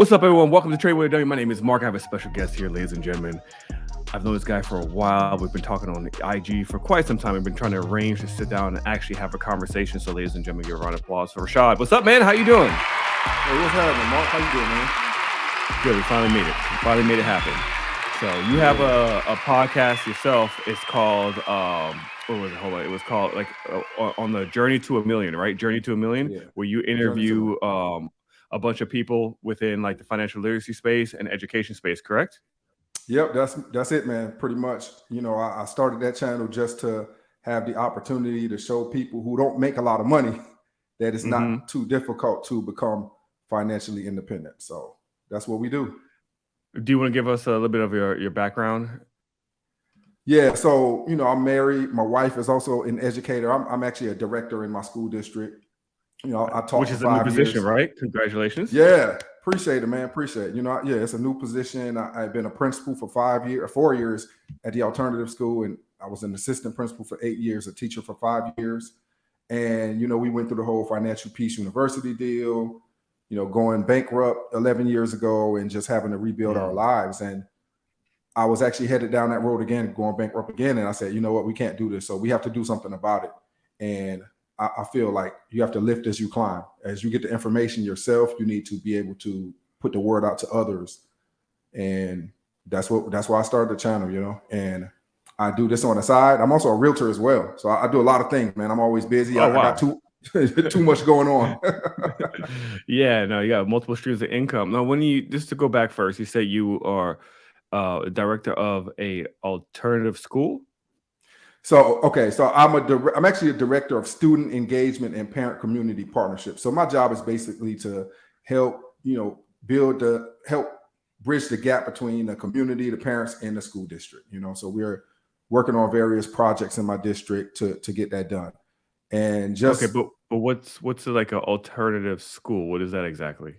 What's up, everyone? Welcome to Trade with W. My name is Mark. I have a special guest here, ladies and gentlemen. I've known this guy for a while. We've been talking on IG for quite some time. We've been trying to arrange to sit down and actually have a conversation. So, ladies and gentlemen, give a round of applause for Rashad. What's up, man? How you doing? Hey, what's happening, Mark? How you doing, man? Good. We finally made it. We finally made it happen. So you have a podcast yourself. It's called what was it? Hold on. It was called like on the Journey to a Million, right? Journey to a Million, Yeah. where you interview a bunch of people within like the financial literacy space and education space, correct? Yep, that's it, man. Pretty much. You know, I started that channel just to have the opportunity to show people who don't make a lot of money that it's not too difficult to become financially independent. So that's what we do. Do you want to give us a little bit of your background? Yeah, so you know, I'm married. My wife is also an educator. I'm actually a director in my school district. You know, I taught which is a new position, right? Congratulations. Yeah, appreciate it, man. Appreciate it. You know, yeah, it's a new position. I've been a principal for 4 years at the alternative school, and I was an assistant principal for 8 years, a teacher for 5 years. And you know, we went through the whole Financial Peace University deal. You know, going bankrupt 11 years ago and just having to rebuild our lives. And I was actually headed down that road again, going bankrupt again. And I said, you know what, we can't do this. So we have to do something about it. And I feel like you have to lift as you climb. As you get the information yourself, you need to be able to put the word out to others. And that's why I started the channel, you know, and I do this on the side. I'm also a realtor as well. So I do a lot of things, man. I'm always busy. I got too much going on. Yeah, no, you got multiple streams of income. Now, just to go back first, you say you are director of a alternative school. So, okay, so I'm actually a director of student engagement and parent community partnership. So my job is basically to help, you know, help bridge the gap between the community, the parents, and the school district. You know, so we're working on various projects in my district to get that done. And just okay, but what's like an alternative school? What is that exactly?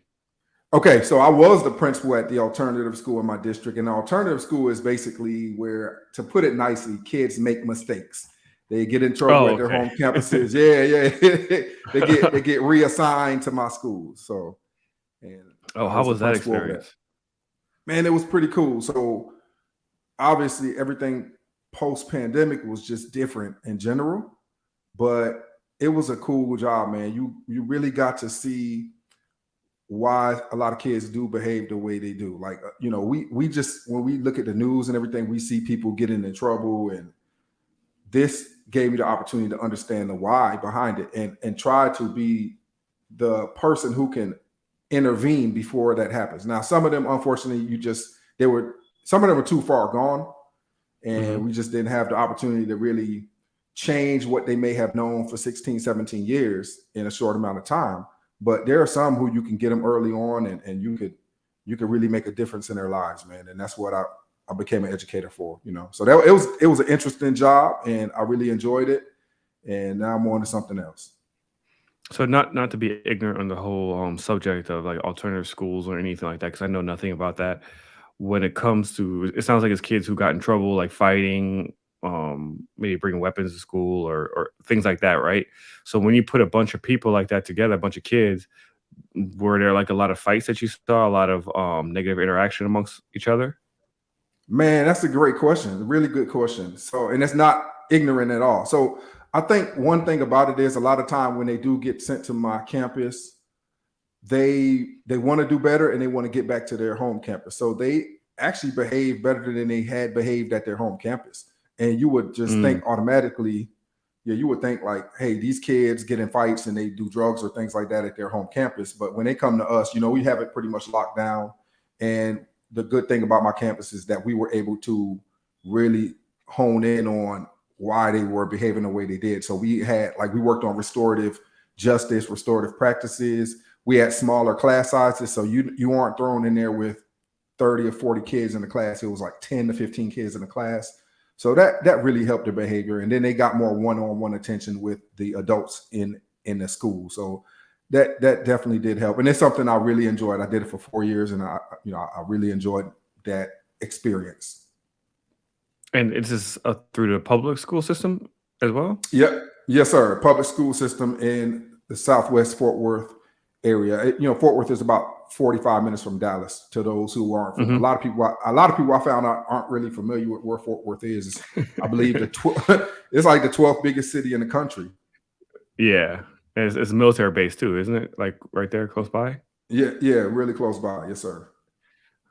Okay, so I was the principal at the alternative school in my district, and the alternative school is basically where, to put it nicely, kids make mistakes. They get in trouble at their home campuses. Yeah. they get reassigned to my school. So, and how was that experience? Man, it was pretty cool. So, obviously, everything post-pandemic was just different in general, but it was a cool job, man. You really got to see why a lot of kids do behave the way they do. Like, you know, we just, when we look at the news and everything, we see people getting in trouble, and this gave me the opportunity to understand the why behind it and try to be the person who can intervene before that happens. Now, some of them, unfortunately, some of them were too far gone, and we just didn't have the opportunity to really change what they may have known for 16, 17 years in a short amount of time. But there are some who you can get them early on, and you could really make a difference in their lives, man. And that's what I became an educator for, you know. So it was an interesting job, and I really enjoyed it. And now I'm on to something else. So not to be ignorant on the whole subject of like alternative schools or anything like that, because I know nothing about that. When it comes to, it sounds like it's kids who got in trouble, like fighting, maybe bringing weapons to school or things like that, right? So when you put a bunch of people like that together, a bunch of kids, were there like a lot of fights that you saw, a lot of negative interaction amongst each other? Man, that's a great question. A really good question. So, and it's not ignorant at all. So I think one thing about it is, a lot of time when they do get sent to my campus, they want to do better and they want to get back to their home campus. So they actually behave better than they had behaved at their home campus. And you would just think automatically, you would think like, hey, these kids get in fights and they do drugs or things like that at their home campus. But when they come to us, you know, we have it pretty much locked down. And the good thing about my campus is that we were able to really hone in on why they were behaving the way they did. So we worked on restorative justice, restorative practices. We had smaller class sizes. So you aren't thrown in there with 30 or 40 kids in the class. It was like 10 to 15 kids in the class. So that really helped their behavior. And then they got more one-on-one attention with the adults in the school. So that definitely did help. And it's something I really enjoyed. I did it for 4 years, and I really enjoyed that experience. And is this through the public school system as well? Yep. Yes, sir. Public school system in the Southwest Fort Worth area. Fort Worth is about about 45 minutes from Dallas. To those who aren't, a Mhm. lot of people, I found out aren't really familiar with where Fort Worth is. I believe it's like the 12th biggest city in the country. Yeah. It's a military base too, isn't it? Like, right there close by? Yeah, yeah, really close by. Yes, sir.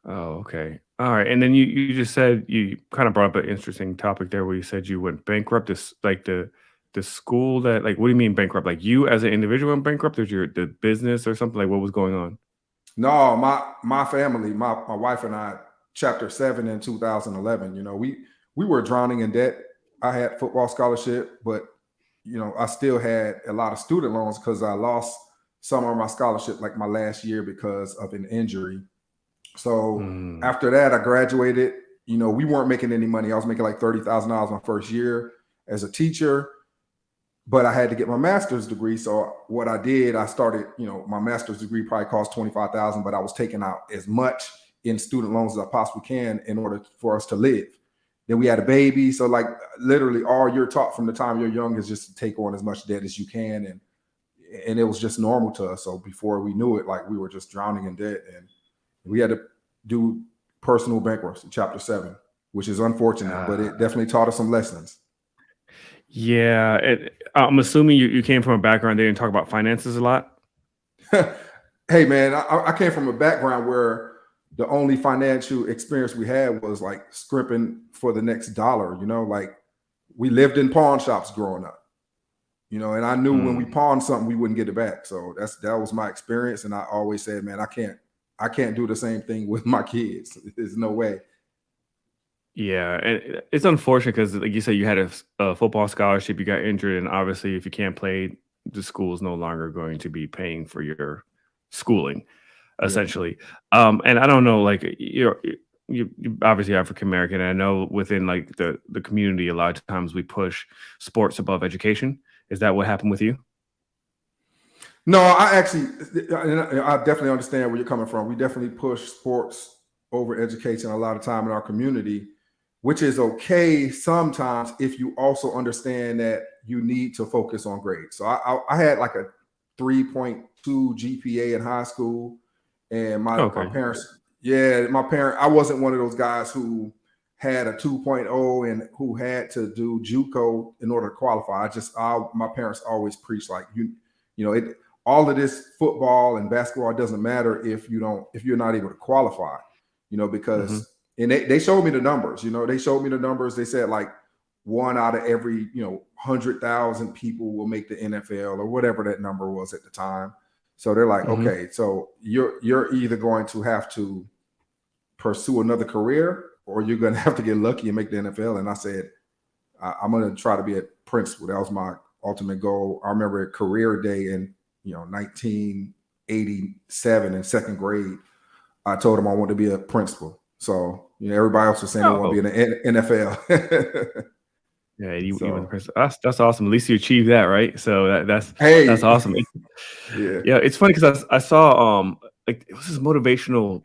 Oh, okay. Alright, and then you just said you kinda brought up an interesting topic there where you said you went bankrupt. This like, the school that like, what do you mean bankrupt? Like, you as an individual went bankrupt? Or the business or something? Like, what was going on? No, my family, my wife and I, Chapter 7 in 2011. We were drowning in debt. I had football scholarship, but I still had a lot of student loans because I lost some of my scholarship like my last year because of an injury. So Mm, after that, I graduated. We weren't making any money. I was making like $30,000 my first year as a teacher, but I had to get my master's degree. So what I did, I started, my master's degree probably cost 25,000, but I was taking out as much in student loans as I possibly can in order for us to live. Then we had a baby. So like literally all you're taught from the time you're young is just to take on as much debt as you can. And it was just normal to us. So before we knew it, like we were just drowning in debt, and we had to do personal bankruptcy, Chapter 7, which is unfortunate, but it ah, definitely taught us some lessons. yeah, I'm assuming you came from a background they didn't talk about finances a lot? Hey man, I came from a background where the only financial experience we had was like scrimping for the next dollar. Like we lived in pawn shops growing up. And I knew when we Mm. pawned something, we wouldn't get it back. So that was my experience, and I always said, man, I can't do the same thing with my kids. There's no way. Yeah, and it's unfortunate because, like you said, you had a football scholarship, you got injured, and obviously, if you can't play, the school is no longer going to be paying for your schooling, Yeah. essentially. And I don't know, like you obviously African American, and I know within like the community, a lot of times we push sports above education. Is that what happened with you? No, I definitely understand where you're coming from. We definitely push sports over education a lot of time in our community, which is okay sometimes if you also understand that you need to focus on grades. So I had like a 3.2 GPA in high school, and my Okay. parents, yeah, I wasn't one of those guys who had a 2.0 and who had to do JUCO in order to qualify. My parents always preached like it all of this football and basketball doesn't matter if you're not able to qualify, Hmm. because and they showed me the numbers. They showed me the numbers. They said like one out of every 100,000 people will make the NFL or whatever that number was at the time. So they're like, Hmm. okay, so you're either going to have to pursue another career or you're going to have to get lucky and make the NFL. And I said, I'm going to try to be a principal. That was my ultimate goal. I remember career day in 1987 in second grade. I told him I wanted to be a principal. So everybody else was saying they want to Oh, be in the NFL. yeah, you went to So Princeton. That's awesome. At least you achieved that, right? So that's hey, awesome. yeah, Yeah, it's funny because I saw like it was this motivational,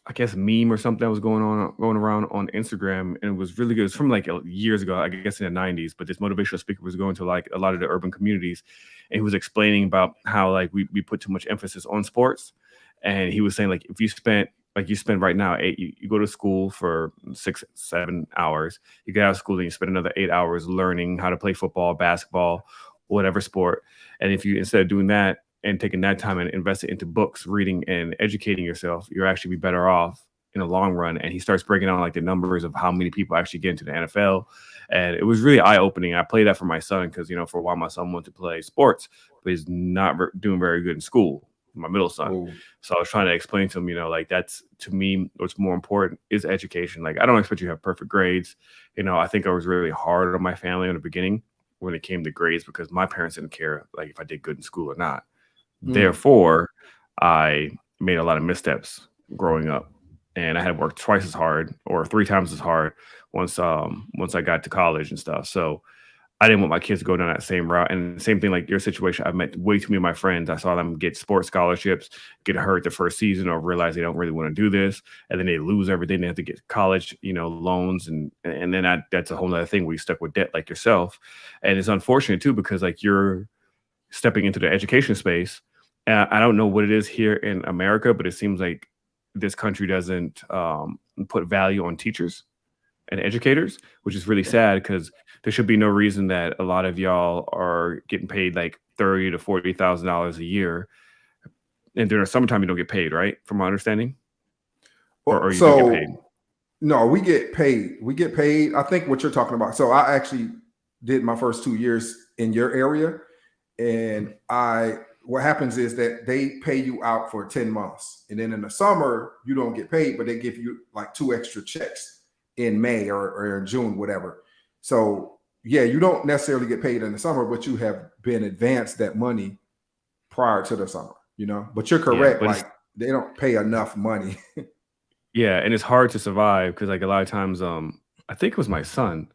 I guess, meme or something that was going around on Instagram, and it was really good. It's from like years ago, I guess in the '90s. But this motivational speaker was going to like a lot of the urban communities, and he was explaining about how like we put too much emphasis on sports, and he was saying like if you spent like you spend right now you go to school for 6 7 hours, you get out of school and you spend another 8 hours learning how to play football, basketball, whatever sport, and if you instead of doing that and taking that time and invest it into books, reading and educating yourself, you'll actually be better off in the long run. And he starts breaking down like the numbers of how many people actually get into the NFL. And it was really eye opening. I played that for my son because, for a while my son wanted to play sports, but he's not doing very good in school, my middle son. oh, So I was trying to explain to him, like that's to me, what's more important is education. Like I don't expect you to have perfect grades. I think I was really hard on my family in the beginning when it came to grades because my parents didn't care like if I did good in school or not. mm, Therefore, I made a lot of missteps growing up, and I had to work twice as hard or 3 times as hard once I got to college and stuff. So, I didn't want my kids to go down that same route, and same thing like your situation, I've met way too many of my friends. I saw them get sports scholarships, get hurt the first season, or realize they don't really wanna do this, and then they lose everything. They have to get college, loans, and then that's a whole other thing where you stuck with debt like yourself, and it's unfortunate too because, like, you're stepping into the education space I don't know what it is here in America, but it seems like this country doesn't put value on teachers and educators, which is really sad because there should be no reason that a lot of y'all are getting paid like $30,000 to $40,000 a year, and during the summertime you don't get paid, right? From my understanding, Well, or you do get paid. so no, we get paid. We get paid. I think what you're talking about. So I actually did my first 2 years in your area, and I what happens is that they pay you out for 10 months, and then in the summer you don't get paid, but they give you like two extra checks in May or in June, whatever. So yeah, you don't necessarily get paid in the summer, but you have been advanced that money prior to the summer, you know. But you're Yeah, correct, but it's like they don't pay enough money. yeah, and it's hard to survive because like a lot of times, I think it was my son.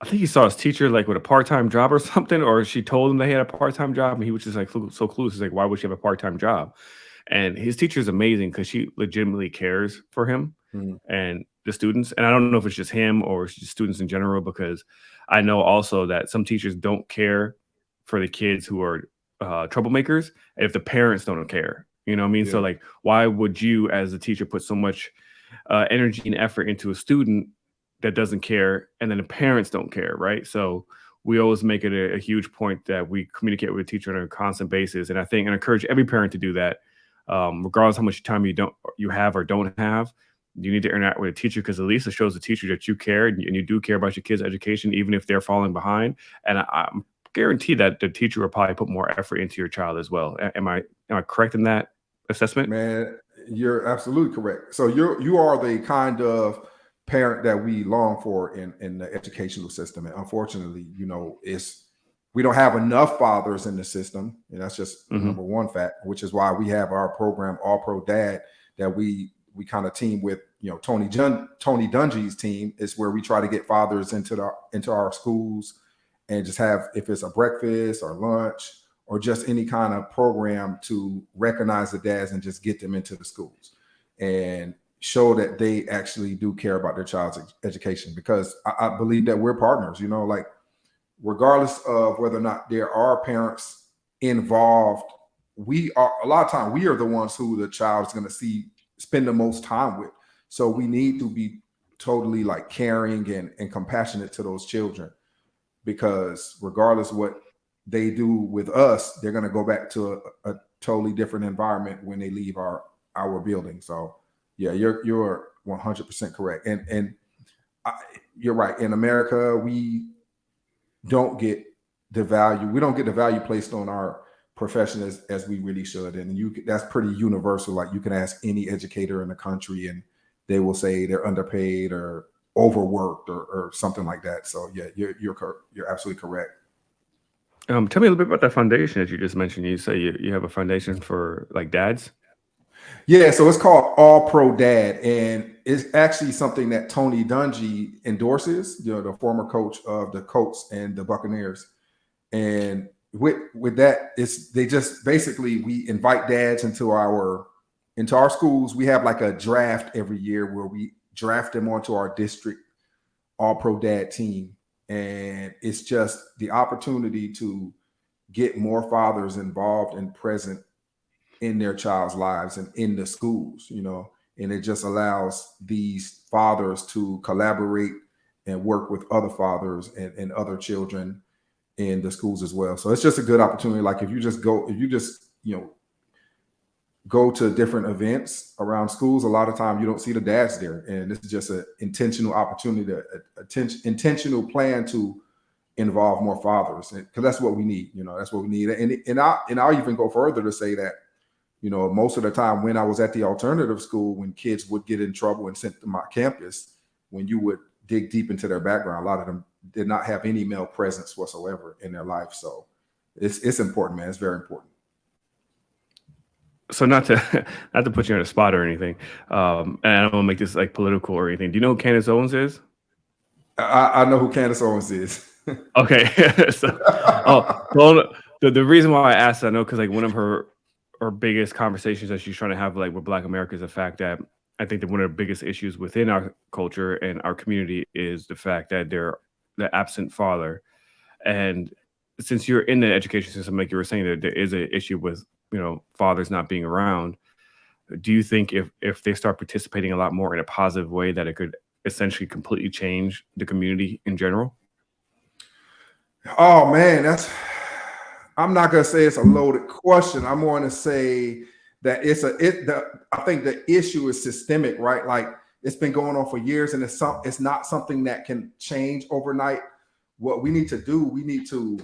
I think he saw his teacher like with a part-time job or something, or she told him they had a part-time job, and he was just like so clueless. He's like, why would she have a part-time job? And his teacher is amazing because she legitimately cares for him Mm, and the students. And I don't know if it's just him or it's just students in general, because I know also that some teachers don't care for the kids who are troublemakers, and if the parents don't care. You know what I mean? So yeah. like, why would you, as a teacher, put so much energy and effort into a student that doesn't care, and then the parents don't care, right? So we always make it a huge point that we communicate with the teacher on a constant basis, and I think and encourage every parent to do that, regardless how much time you have or don't have. You need to interact with a teacher because at least it shows the teacher that you care and you do care about your kids' education, even if they're falling behind. And I'm guaranteed that the teacher will probably put more effort into your child as well. Am I correct in that assessment? Man, you're absolutely correct. So you are the kind of parent that we long for in the educational system. And unfortunately, you know, it's we don't have enough fathers in the system. And that's just Hmm. number one fact, which is why we have our program All Pro Dad that we kind of team with, you know, Tony Dungy's team is where we try to get fathers into our schools and just have if it's a breakfast or lunch or just any kind of program to recognize the dads and just get them into the schools and show that they actually do care about their child's education because I believe that we're partners, you know, like regardless of whether or not there are parents involved, we are a lot of time we are the ones who the child is going to see spend the most time with. So we need to be totally like caring and compassionate to those children because regardless what they do with us, they're going to go back to a totally different environment when they leave our building. So yeah, you're 100% correct, and I, you're right. In America, we don't get the value. We don't get the value placed on our profession as we really should, and that's pretty universal. Like you can ask any educator in the country, and they will say they're underpaid or overworked or something like that. So yeah, you're absolutely correct. Tell me a little bit about that foundation that you just mentioned. You say you have a foundation for like dads. Yeah, so it's called All Pro Dad, and it's actually something that Tony Dungy endorses. You know, the former coach of the Colts and the Buccaneers. And with that, it's they just basically we invite dads into our schools. We have like a draft every year where we draft them onto our district All Pro Dad team, and it's just the opportunity to get more fathers involved and present in their child's lives and in the schools, you know, and it just allows these fathers to collaborate and work with other fathers and other children in the schools as well. So it's just a good opportunity. Like if you just, you know, go to different events around schools, a lot of time you don't see the dads there. And this is just an intentional opportunity, intentional plan to involve more fathers because that's what we need. You know, that's what we need. And I'll even go further to say that you know, most of the time when I was at the alternative school, when kids would get in trouble and sent to my campus, when you would dig deep into their background, a lot of them did not have any male presence whatsoever in their life. So it's important, man. It's very important. So not to not to put you on a spot or anything, and I don't want to make this like political or anything. Do you know who Candace Owens is? I know who Candace Owens is. Okay, so oh well, the reason why I asked, I know because like one of her biggest conversations that she's trying to have like with Black America is the fact that I think that one of the biggest issues within our culture and our community is the fact that they're the absent father, and since you're in the education system, like you were saying, that there is an issue with fathers not being around. Do you think if they start participating a lot more in a positive way, that it could essentially completely change the community in general? Oh man, I'm not gonna say it's a loaded question. I'm going to say that I think the issue is systemic, right? Like it's been going on for years, and it's not something that can change overnight. What we need to do, we need to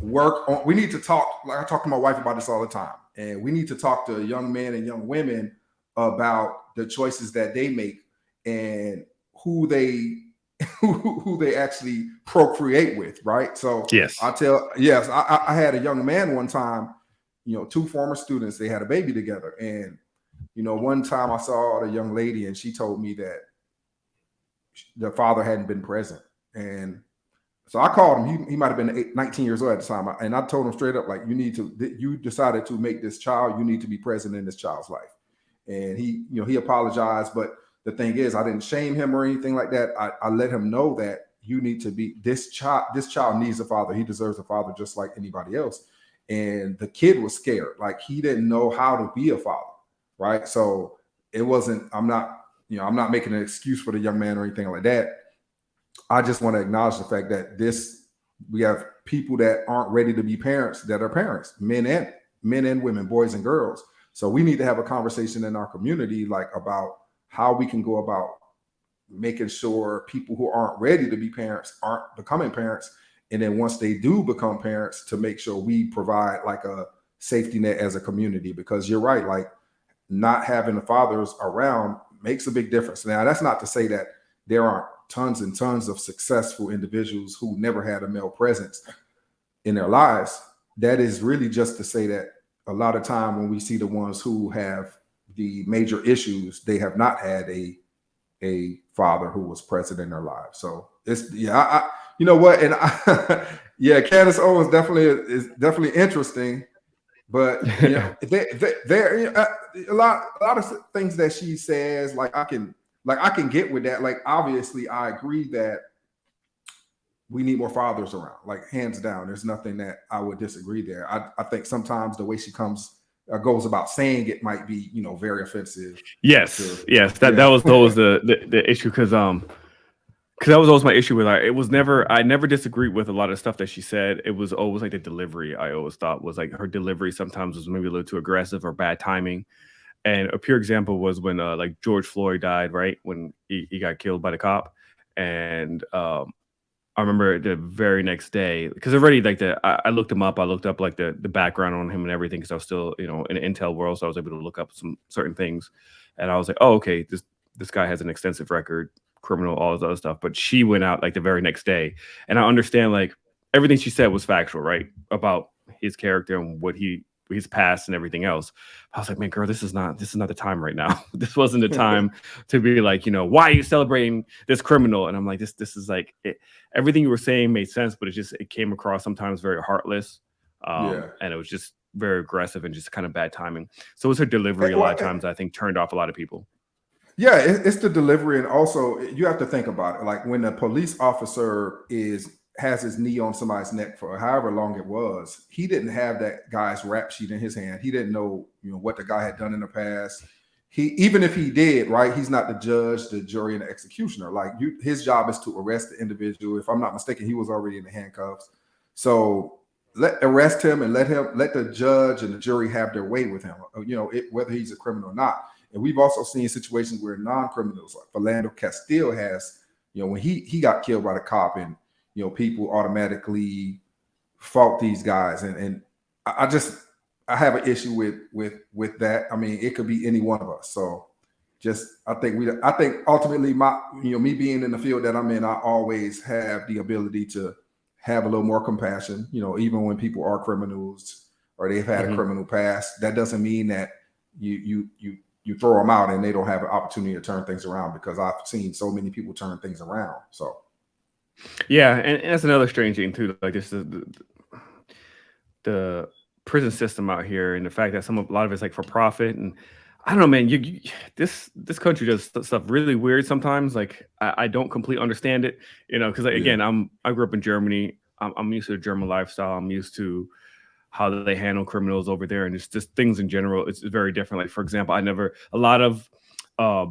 we need to talk. Like I talk to my wife about this all the time, and we need to talk to young men and young women about the choices that they make and who they who they actually procreate with, right? So Yes. yes, I had a young man one time, two former students, they had a baby together. And, one time I saw the young lady and she told me that the father hadn't been present. And so I called him. He might have been 19 years old at the time. And I told him straight up, like, you decided to make this child, you need to be present in this child's life. And he apologized. But the thing is, I didn't shame him or anything like that. I let him know that you need to be, this child needs a father. He deserves a father just like anybody else. And the kid was scared. Like he didn't know how to be a father. Right. So it wasn't, I'm not making an excuse for the young man or anything like that. I just want to acknowledge the fact that we have people that aren't ready to be parents that are parents, men and women, boys and girls. So we need to have a conversation in our community, like about how we can go about making sure people who aren't ready to be parents aren't becoming parents. And then once they do become parents, to make sure we provide like a safety net as a community, because you're right, like not having the fathers around makes a big difference. Now, that's not to say that there aren't tons and tons of successful individuals who never had a male presence in their lives. That is really just to say that a lot of time when we see the ones who have the major issues, they have not had a father who was present in their lives. So it's, yeah, you know what? And yeah, Candace Owens is definitely interesting, but there a lot of things that she says, like I can get with that. Like obviously, I agree that we need more fathers around, like hands down. There's nothing that I would disagree there. I think sometimes the way she goes about saying it might be, very offensive. Yes, yes, that Yeah, was always the issue, because that was always my issue with her. It was never I never disagreed with a lot of stuff that she said. It was always like the delivery. I always thought was like her delivery sometimes was maybe a little too aggressive or bad timing. And a pure example was when like George Floyd died, right? When he got killed by the cop. And I remember the very next day, because already like I looked him up. I looked up like the background on him and everything, because I was still in the intel world, so I was able to look up some certain things, and I was like, oh, okay, this guy has an extensive record, criminal, all this other stuff. But she went out like the very next day, and I understand like everything she said was factual, right, about his character and what his past and everything else. I was like, man, girl, this is not the time right now. This wasn't the time to be like, why are you celebrating this criminal? And I'm like, this is like everything you were saying made sense, but it came across sometimes very heartless, yeah. and it was just very aggressive and just kind of bad timing. So it was her delivery a lot Well, of times I think turned off a lot of people. yeah, it's the delivery, and also you have to think about it. Like when a police officer has his knee on somebody's neck for however long it was, he didn't have that guy's rap sheet in his hand. He didn't know, what the guy had done in the past. Even if he did, right, he's not the judge, the jury, and the executioner. Like his job is to arrest the individual. If I'm not mistaken, he was already in the handcuffs. So arrest him and let the judge and the jury have their way with him. Whether he's a criminal or not. And we've also seen situations where non-criminals, like Philando Castile has, when he got killed by the cop, and people automatically fault these guys, and I have an issue with that. I mean, it could be any one of us. So I think ultimately me being in the field that I'm in, I always have the ability to have a little more compassion, even when people are criminals or they've had a criminal past. That doesn't mean that you throw them out and they don't have an opportunity to turn things around, because I've seen so many people turn things around. So Yeah, and that's another strange thing too. Like this, the prison system out here, and the fact that a lot of it's like for profit, and I don't know, man. This country does stuff really weird sometimes. Like I don't completely understand it, because like, yeah, again, I grew up in Germany. I'm used to the German lifestyle. I'm used to how they handle criminals over there, and it's just things in general. It's very different. Like for example, I never uh,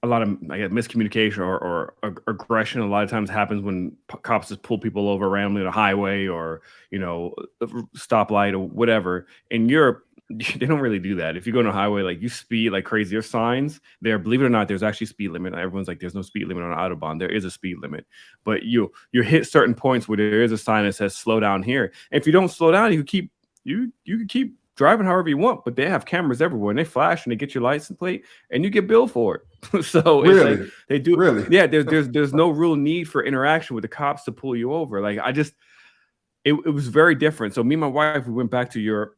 a lot of I guess miscommunication or aggression a lot of times happens when cops just pull people over randomly on a highway or a stoplight or whatever. In Europe, they don't really do that. If you go on a highway, like you speed like crazy, there's signs there. Believe it or not, there's actually speed limit. Everyone's like, there's no speed limit on Autobahn. There is a speed limit, but you hit certain points where there is a sign that says slow down here. And if you don't slow down, you can keep driving however you want. But they have cameras everywhere and they flash and they get your license plate and you get billed for it. So it's like Really, they do. really. Yeah, there's no real need for interaction with the cops to pull you over. Like it was very different. So me and my wife, we went back to Europe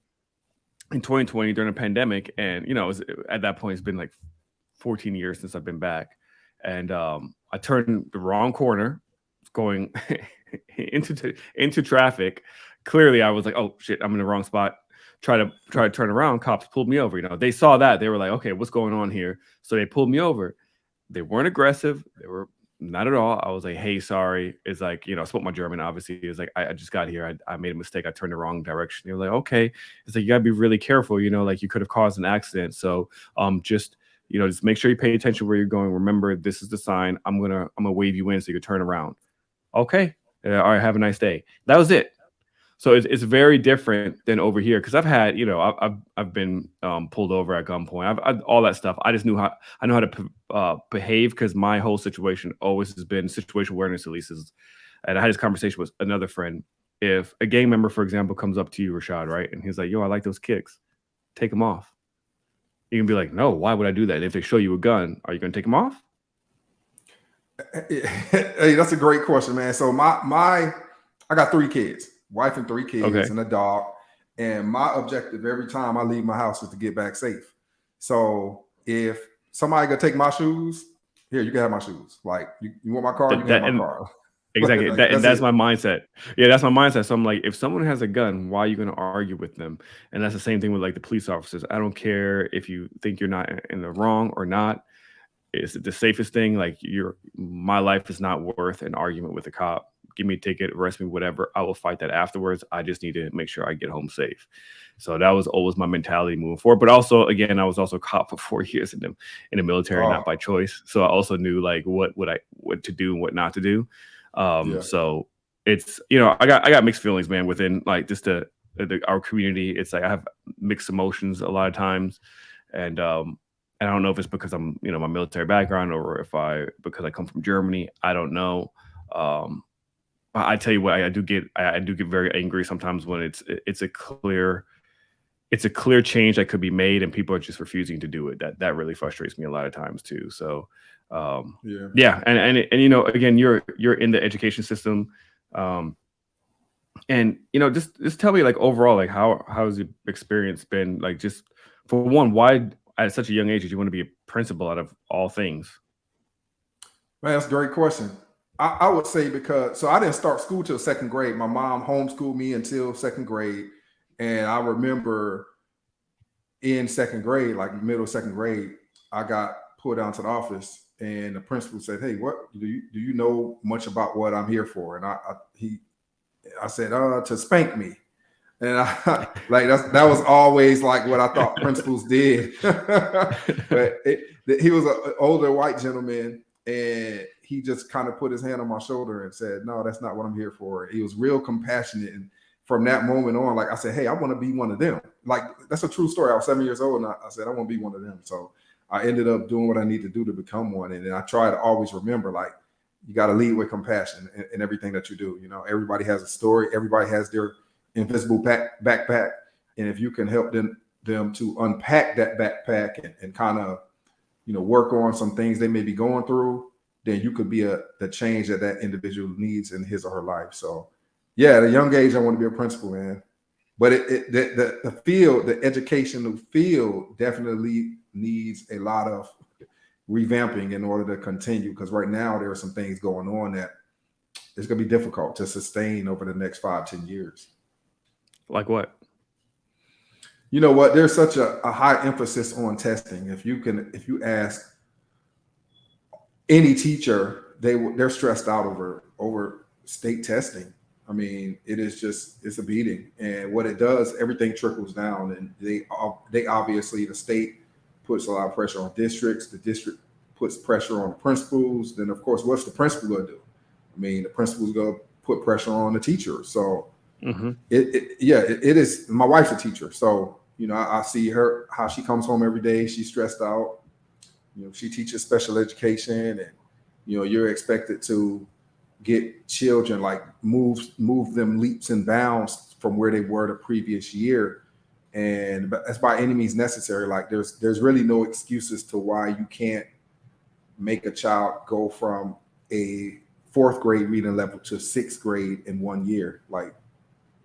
in 2020 during the pandemic, and at that point it's been like 14 years since I've been back, and I turned the wrong corner, going into traffic. Clearly, I was like, "Oh shit, I'm in the wrong spot." Try to turn around. Cops pulled me over. They saw that. They were like, "Okay, what's going on here?" So they pulled me over. They weren't aggressive. They were not at all. I was like, "Hey, sorry." It's like, I spoke my German, obviously. It's like, I just got here. I made a mistake. I turned the wrong direction. They were like, "Okay." It's like, you got to be really careful, like you could have caused an accident. So just make sure you pay attention where you're going. Remember, this is the sign. I'm gonna wave you in so you can turn around. Okay. All right. Have a nice day. That was it. So it's very different than over here because I've had, I've been pulled over at gunpoint. I've all that stuff. I just I know how to behave because my whole situation always has been situational awareness, at least. And I had this conversation with another friend. If a gang member, for example, comes up to you, Rashad, right, and he's like, "Yo, I like those kicks," take them off. You can be like, "No, why would I do that?" And if they show you a gun, are you going to take them off? Hey, that's a great question, man. So I got 3 kids, wife and 3 kids, Okay. and a dog. And my objective every time I leave my house is to get back safe. So if somebody gonna take my shoes, here, you can have my shoes. Like you want my car, you That, can have that my and car. Exactly. Like And that's that's it. my mindset. Yeah, that's my mindset. So I'm like, if someone has a gun, why are you going to argue with them? And that's the same thing with like the police officers. I don't care if you think you're not in the wrong or not. It's the safest thing. Like my life is not worth an argument with a cop. Give me a ticket, arrest me, whatever. I will fight that afterwards. I just need to make sure I get home safe. So that was always my mentality moving forward. But also, again, I was also a cop for 4 years in the military, not Oh, by choice. So I also knew like what to do and what not to do. yeah. So it's I got mixed feelings, man, within like just our community. It's like I have mixed emotions a lot of times, and I don't know if it's because I'm my military background or if because I come from Germany. I don't know. Um, but I tell you what, I do get very angry sometimes when it's a clear change that could be made and people are just refusing to do it. That really frustrates me a lot of times too. So um, Yeah. yeah, and again, you're in the education system, um, and just tell me like overall like how's your experience been like just for one, why at such a young age did you want to be a principal out of all things? Man, that's a great question. I would say because so I didn't start school till 2nd grade. My mom homeschooled me until 2nd grade. And I remember in 2nd grade, like middle 2nd grade, I got pulled down to the office and the principal said, "Hey, what do you know much about what I'm here for?" And I said, to spank me. And I like that was always like what I thought principals did. But he was an older white gentleman, and he just kind of put his hand on my shoulder and said, "No, that's not what I'm here for." He was real compassionate, and from that moment on, like I said, "Hey, I want to be one of them." Like that's a true story. I was 7 years old, and I said, "I want to be one of them." So I ended up doing what I need to do to become one, and then I try to always remember, like, you got to lead with compassion in everything that you do. Everybody has a story. Everybody has their invisible backpack, and if you can help them to unpack that backpack and kind of work on some things they may be going through, then you could be the change that individual needs in his or her life. So yeah, at a young age I want to be a principal, man. But the field, the educational field, definitely needs a lot of revamping in order to continue, because right now there are some things going on that it's going to be difficult to sustain over the next 5-10 years. Like what? You know what? There's such a high emphasis on testing. If you ask any teacher, they're stressed out over state testing. I mean, it is just it's a beating, and what it does, everything trickles down, and they obviously the state puts a lot of pressure on districts. The district puts pressure on the principals. Then, of course, what's the principal going to do? I mean, the principal's going to put pressure on the teacher. So Mhm. it is. My wife's a teacher, so I see her how she comes home every day. She's stressed out. She teaches special education, and you're expected to get children like move them leaps and bounds from where they were the previous year, and that's by any means necessary. Like there's really no excuses to why you can't make a child go from a fourth grade reading level to sixth grade in 1 year. Like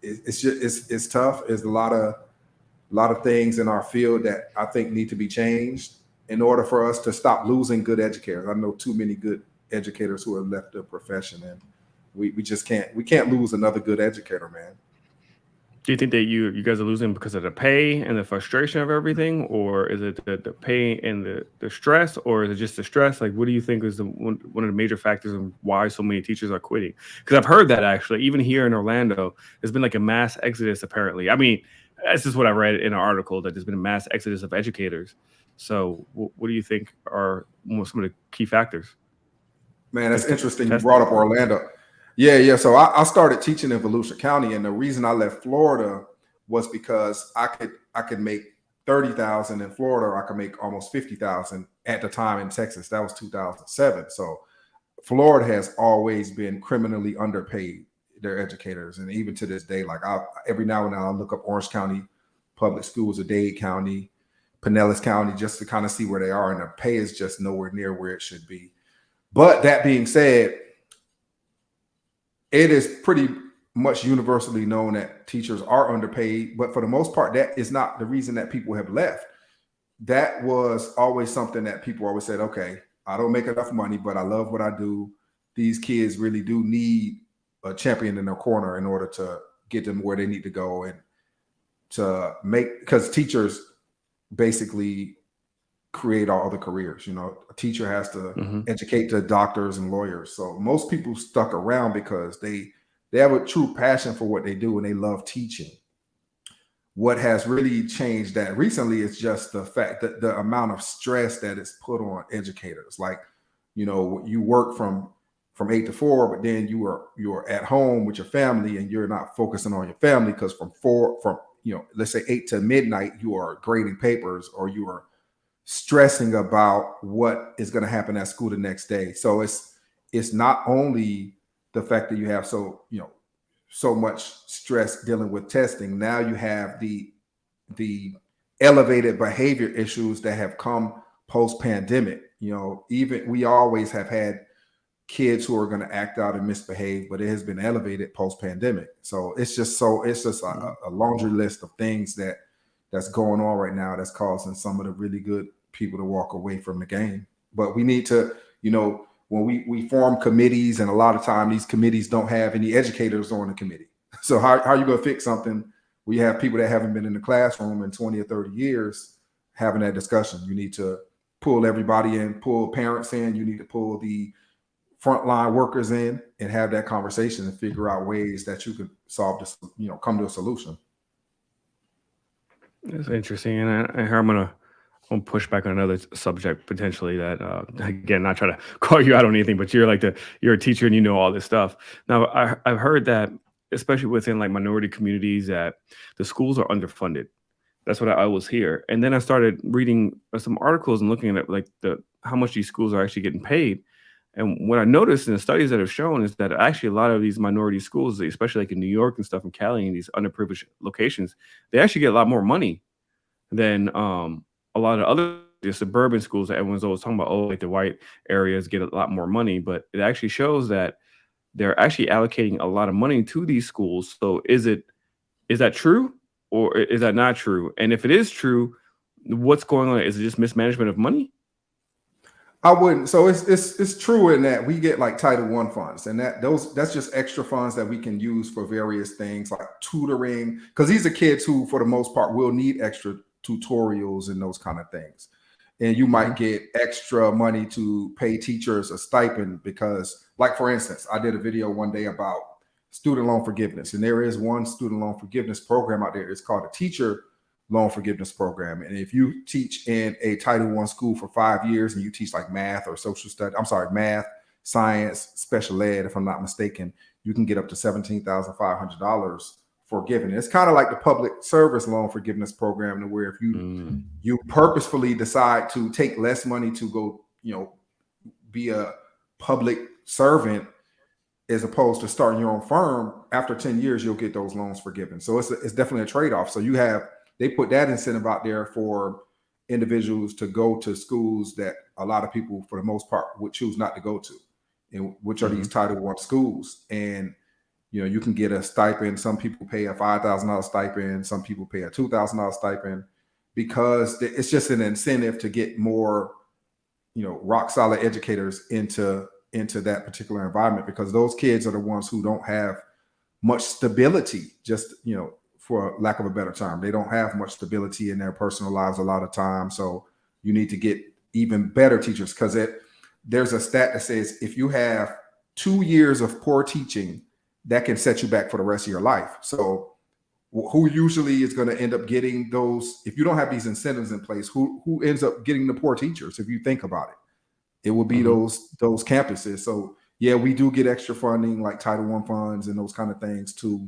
it's just it's tough. There's a lot of things in our field that I think need to be changed in order for us to stop losing good educators. I know too many good educators who have left the profession, and we just can't lose another good educator, man. Do you think that you guys are losing because of the pay and the frustration of everything, or is it the pay and the stress, or is it just the stress? Like, what do you think is one of the major factors in why so many teachers are quitting? Because I've heard that actually, even here in Orlando, there's been like a mass exodus. Apparently, I mean, this is what I read in an article that there's been a mass exodus of educators. So, what do you think are some of the key factors? Man, that's Like interesting. You brought testing. up Orlando. Yeah, yeah. So I started teaching in Volusia County, and the reason I left Florida was because I could make 30,000 in Florida, or I could make almost 50,000 at the time in Texas. That was 2007. So Florida has always been criminally underpaid their educators, and even to this day, like every now and then I look up Orange County public schools or Dade County, Pinellas County, just to kind of see where they are, and the pay is just nowhere near where it should be. But that being said, it is pretty much universally known that teachers are underpaid. But for the most part, that is not the reason that people have left. That was always something that people always said, okay, I don't make enough money, but I love what I do. These kids really do need a champion in their corner in order to get them where they need to go, and to make, because teachers basically create all other careers. A teacher has to Hmm. educate the doctors and lawyers. So most people stuck around because they have a true passion for what they do and they love teaching. What has really changed that recently is just the fact that the amount of stress that is put on educators. Like, you work from 8 to 4, but then you're at home with your family and you're not focusing on your family, because from let's say 8 to midnight, you are grading papers, or you are stressing about what is going to happen at school the next day. So it's not only the fact that you have so much stress dealing with testing. Now you have the elevated behavior issues that have come post pandemic. Even we always have had kids who are going to act out and misbehave, but it has been elevated post pandemic. So it's just a laundry list of things that's going on right now that's causing some of the really good people to walk away from the game. But we need to, when we form committees, and a lot of time these committees don't have any educators on the committee. So how are you going to fix something where you have people that haven't been in the classroom in 20 or 30 years having that discussion? You need to pull everybody in, pull parents in, you need to pull the frontline workers in, and have that conversation and figure out ways that you could solve this, come to a solution. That's interesting, and I hear I'm gonna push back on another subject potentially that again, not trying to call you out on anything, but you're a teacher and you know all this stuff. Now I've heard that especially within like minority communities that the schools are underfunded. That's what I always hear. And then I started reading some articles and looking at like the how much these schools are actually getting paid. And what I noticed in the studies that have shown is that actually a lot of these minority schools, especially like in New York and stuff in Cali and these underprivileged locations, they actually get a lot more money than a lot of other the suburban schools that everyone's always talking about. Oh, like the white areas get a lot more money, but it actually shows that they're actually allocating a lot of money to these schools. So is that true or is that not true? And if it is true, what's going on? Is it just mismanagement of money? I wouldn't. So it's true in that we get like Title I funds, and that's just extra funds that we can use for various things like tutoring, because these are kids who, for the most part, will need extra tutorials and those kind of things. and you Hmm. might get extra money to pay teachers a stipend because, like, for instance, I did a video one day about student loan forgiveness, and there is one student loan forgiveness program out there. It's called a teacher loan forgiveness program. And if you teach in a Title I school for 5 years and you teach like math or social study, I'm sorry, math, science, special ed, if I'm not mistaken, you can get up to $17,500 forgiven. It's kind of like the public service loan forgiveness program, to where if Mm. you purposefully decide to take less money to go, be a public servant as opposed to starting your own firm, after 10 years, you'll get those loans forgiven. So it's definitely a trade-off. So they put that incentive out there for individuals to go to schools that a lot of people, for the most part, would choose not to go to, and which are these Hmm. Title I schools. And you can get a stipend. Some people pay a $5,000 stipend. Some people pay a $2,000 stipend, because it's just an incentive to get more, rock solid educators into that particular environment, because those kids are the ones who don't have much stability, just, for lack of a better term. They don't have much stability in their personal lives a lot of times. So you need to get even better teachers, because there's a stat that says if you have 2 years of poor teaching, that can set you back for the rest of your life. So who usually is going to end up getting those, if you don't have these incentives in place, who ends up getting the poor teachers? If you think about it, it would be Hmm. those campuses. So yeah, we do get extra funding like Title I funds and those kind of things to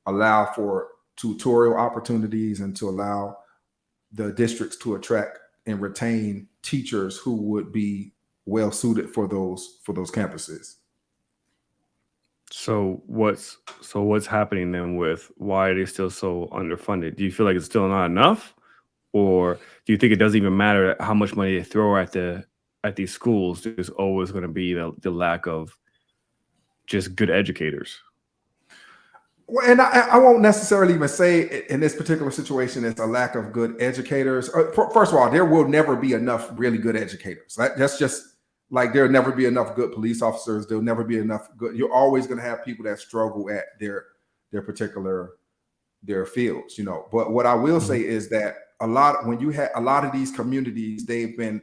allow for tutorial opportunities and to allow the districts to attract and retain teachers who would be well suited for those campuses. So what's happening then with why are they still so underfunded? Do you feel like it's still not enough, or do you think it doesn't even matter how much money they throw at these schools? There's always going to be the lack of just good educators. Well, and I won't necessarily even say in this particular situation it's a lack of good educators. First of all, there will never be enough really good educators. That's just like there'll never be enough good police officers. There'll never be enough good. You're always going to have people that struggle at their particular their fields. But what I will Mhm. say is that when you have a lot of these communities, they've been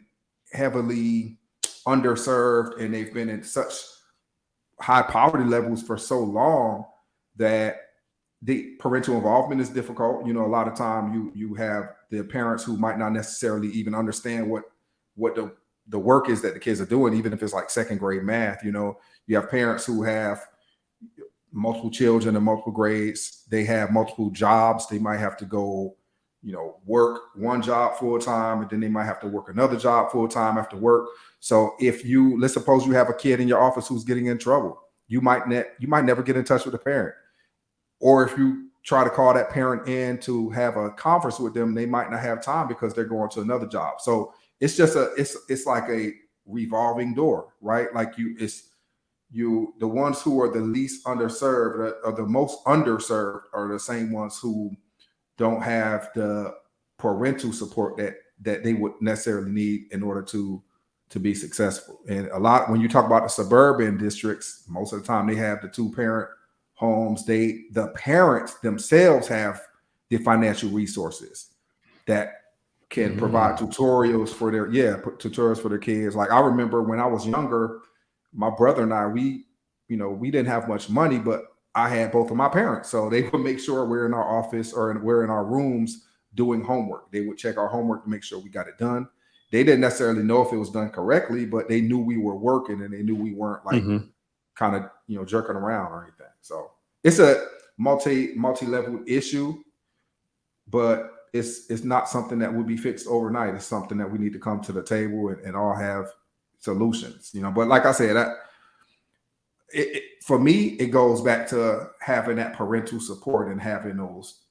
heavily underserved and they've been in such high poverty levels for so long that the parental involvement is difficult. A lot of time you have the parents who might not necessarily even understand what the work is that the kids are doing, even if it's like second grade math. You have parents who have multiple children in multiple grades. They have multiple jobs. They might have to go, work one job full time, and then they might have to work another job full time after work. So let's suppose you have a kid in your office who's getting in trouble, you might never get in touch with the parent. Or if you try to call that parent in to have a conference with them, they might not have time because they're going to another job. So it's just it's like a revolving door, right? Like the ones who are the least underserved or the most underserved are the same ones who don't have the parental support that they would necessarily need in order to be successful. And a lot, when you talk about the suburban districts, most of the time they have the two parent homes. The parents themselves have the financial resources that can provide Mm. tutorials for tutorials for their kids. Like I remember when I was younger, my brother and I, we didn't have much money, but I had both of my parents. So they would make sure we're in our office or we're in our rooms doing homework. They would check our homework to make sure we got it done. They didn't necessarily know if it was done correctly, but they knew we were working and they knew we weren't like Mhm. kind of, jerking around or anything. So it's a multi-level issue, but it's not something that will be fixed overnight. It's something that we need to come to the table and all have solutions. But like I said, for me, it goes back to having that parental support and having those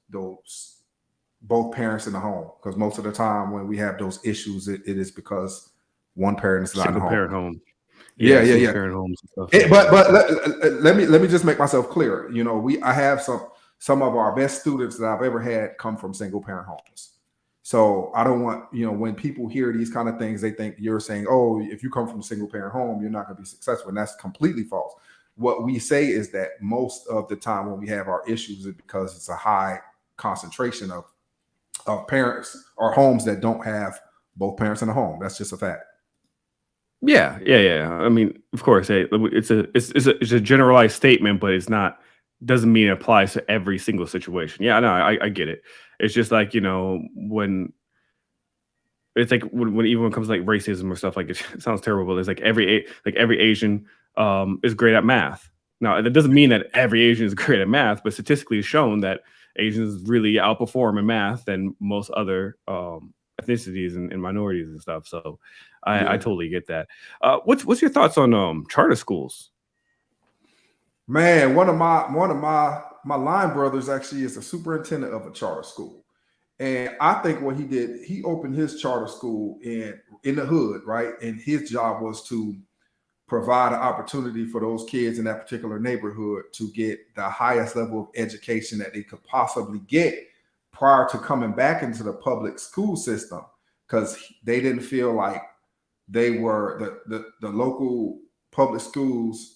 both parents in the home. Because most of the time when we have those issues, it is because one parent is not in the Single home. parent home. Yeah, Yeah, yeah, single yeah. parent homes and stuff, It, yeah. but let me just make myself clear. I have some of our best students that I've ever had come from single parent homes. So I don't want, when people hear these kind of things, they think you're saying, oh, if you come from a single parent home, you're not going to be successful. And that's completely false. What we say is that most of the time when we have our issues is because it's a high concentration of parents or homes that don't have both parents in the home. That's just a fact. Yeah, yeah, yeah. I mean, of course, it's a generalized statement, but it's not doesn't mean it applies to every single situation. Yeah, no, I get it. It's just like when it's like when even when it comes to like racism or stuff like it sounds terrible. But it's like every Asian is great at math. Now that doesn't mean that every Asian is great at math, but statistically it's shown that Asians really outperform in math than most other ethnicities and minorities and stuff. So I Yeah. totally get that. What's your thoughts on charter schools? Man, one of my line brothers actually is the superintendent of a charter school. And I think what he did, he opened his charter school in the hood, right? And his job was to provide an opportunity for those kids in that particular neighborhood to get the highest level of education that they could possibly get prior to coming back into the public school system, because they didn't feel like they were the local public schools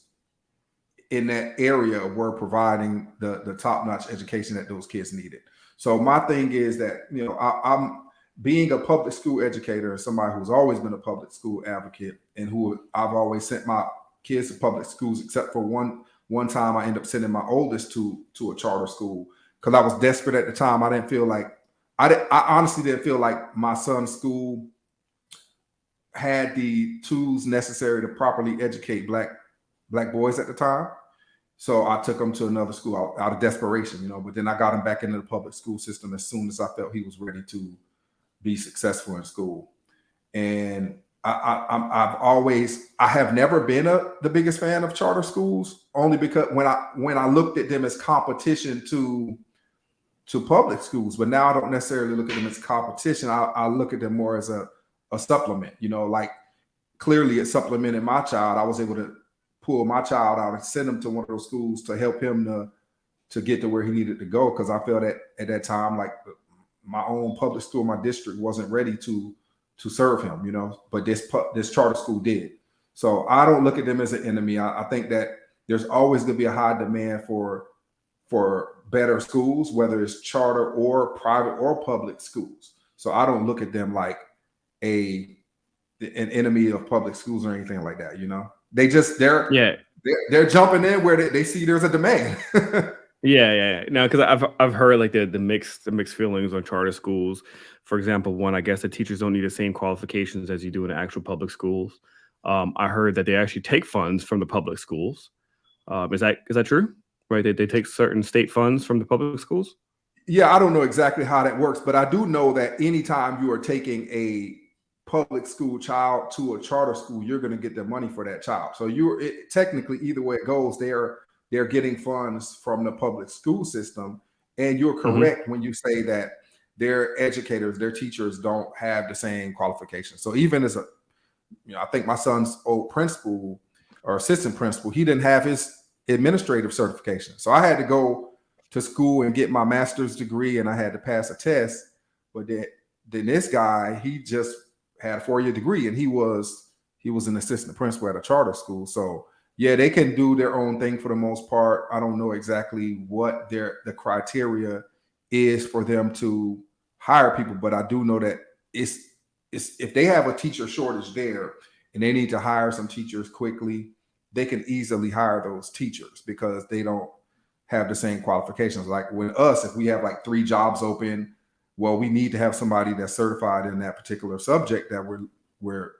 in that area were providing the top-notch education that those kids needed. So my thing is that, I'm being a public school educator and somebody who's always been a public school advocate, and who I've always sent my kids to public schools, except for one time I ended up sending my oldest to a charter school because I was desperate at the time. I didn't feel like I honestly didn't feel like my son's school had the tools necessary to properly educate black boys at the time. So I took him to another school out of desperation, But then I got him back into the public school system as soon as I felt he was ready to be successful in school. And I have never been the biggest fan of charter schools, only because when I looked at them as competition to public schools, but now I don't necessarily look at them as competition. I look at them more as a supplement. Like clearly it supplemented my child. I was able to pull my child out and send him to one of those schools to help him to get to where he needed to go, because I felt that at that time, like my own public school, my district wasn't ready to serve him, but this charter school did. So I don't look at them as an enemy. I think that there's always going to be a high demand for better schools, whether it's charter or private or public schools. So I don't look at them like an enemy of public schools or anything like that. Yeah, They're jumping in where they see there's a demand. yeah, yeah. No, because I've heard like the mixed feelings on charter schools. For example, one, I guess the teachers don't need the same qualifications as you do in actual public schools. I heard that they actually take funds from the public schools. Is that true? Right? They take certain state funds from the public schools. Yeah, I don't know exactly how that works, but I do know that anytime you are taking a public school child to a charter school, you're going to get the money for that child. So technically, either way it goes, they're getting funds from the public school system. And you're Hmm. correct when you say that their educators, their teachers don't have the same qualifications. So even as I think my son's old principal or assistant principal, he didn't have his administrative certification. So I had to go to school and get my master's degree, and I had to pass a test. But then this guy, he just had a 4-year degree, and he was an assistant principal at a charter school. So yeah, they can do their own thing for the most part. I don't know exactly what the criteria is for them to hire people, but I do know that it's if they have a teacher shortage there and they need to hire some teachers quickly, they can easily hire those teachers because they don't have the same qualifications. Like with us, if we have like 3 jobs open, well, we need to have somebody that's certified in that particular subject that we're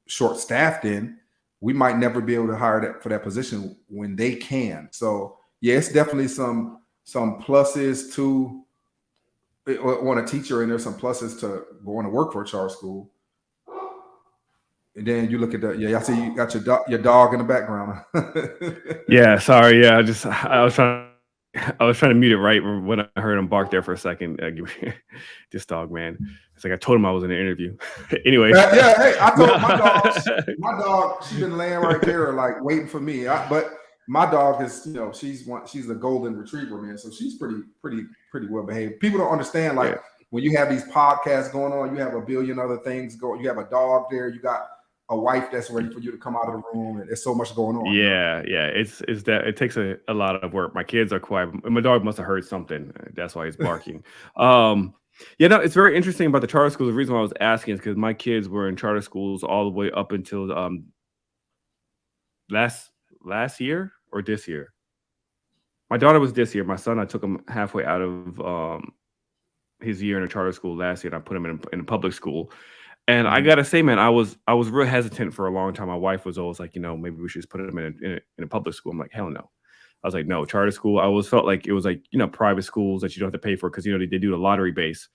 short staffed in. We might never be able to hire that for that position when they can. So yeah, it's definitely some pluses to want a teacher, and there's some pluses to going to work for a charter school. And then you look at I see you got your dog in the background. Yeah, sorry. Yeah, I was trying to mute it right when I heard him bark there for a second. This dog, man. It's like I told him I was in an interview. Anyways, Yeah, hey, I told my dog, no. she's been laying right there, like waiting for me. But my dog is, she's a golden retriever, man. So she's pretty well behaved. People don't understand, like Yeah. when you have these podcasts going on, you have a billion other things going. You have a dog there, you got a wife that's ready for you to come out of the room, and there's so much going on. Yeah, yeah. It's that it takes a lot of work. My kids are quiet. My dog must have heard something. That's why he's barking. Um, Yeah, no, it's very interesting about the charter schools. The reason why I was asking is because my kids were in charter schools all the way up until last last year or this year. My daughter was this year. My son, I took him halfway out of his year in a charter school last year, and I put him in a public school. And I Mhm. gotta say, man, I was real hesitant for a long time. My wife was always like, maybe we should just put him in a public school. I'm like, hell no. I was like, no, charter school. I always felt like it was like private schools that you don't have to pay for because they do the lottery base.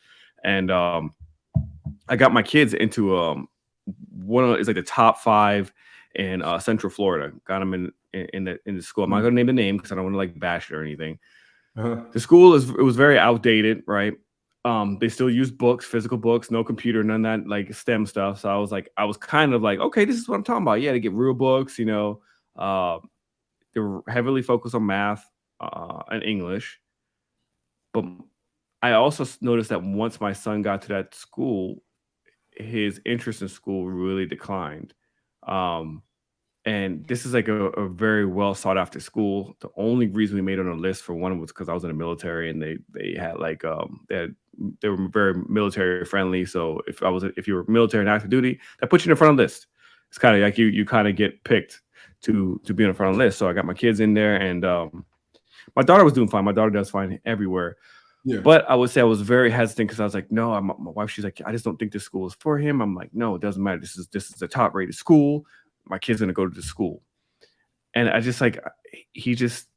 And I got my kids into one of it's like the top five in Central Florida. Got them in the school. I'm not Mhm. gonna name the name because I don't want to like bash it or anything. Uh-huh. The school it was very outdated, right? They still use books, physical books, no computer, none of that like STEM stuff. So I was kind of like, okay, this is what I'm talking about. Yeah, to get real books, Uh, they were heavily focused on math and English. But I also noticed that once my son got to that school, his interest in school really declined. Um, and this is like a very well sought after school. The only reason we made it on the list for one was because I was in the military and they had like they were very military friendly. So if you were military and active duty, that puts you in front of the list. It's kind of like you kind of get picked to be in front of the list. So I got my kids in there and my daughter was doing fine. My daughter does fine everywhere. Yeah. But I would say I was very hesitant because I was like, no, my wife, she's like, I just don't think this school is for him. I'm like, no, it doesn't matter. This is a top rated school. My kid's gonna go to the school. And I just like he just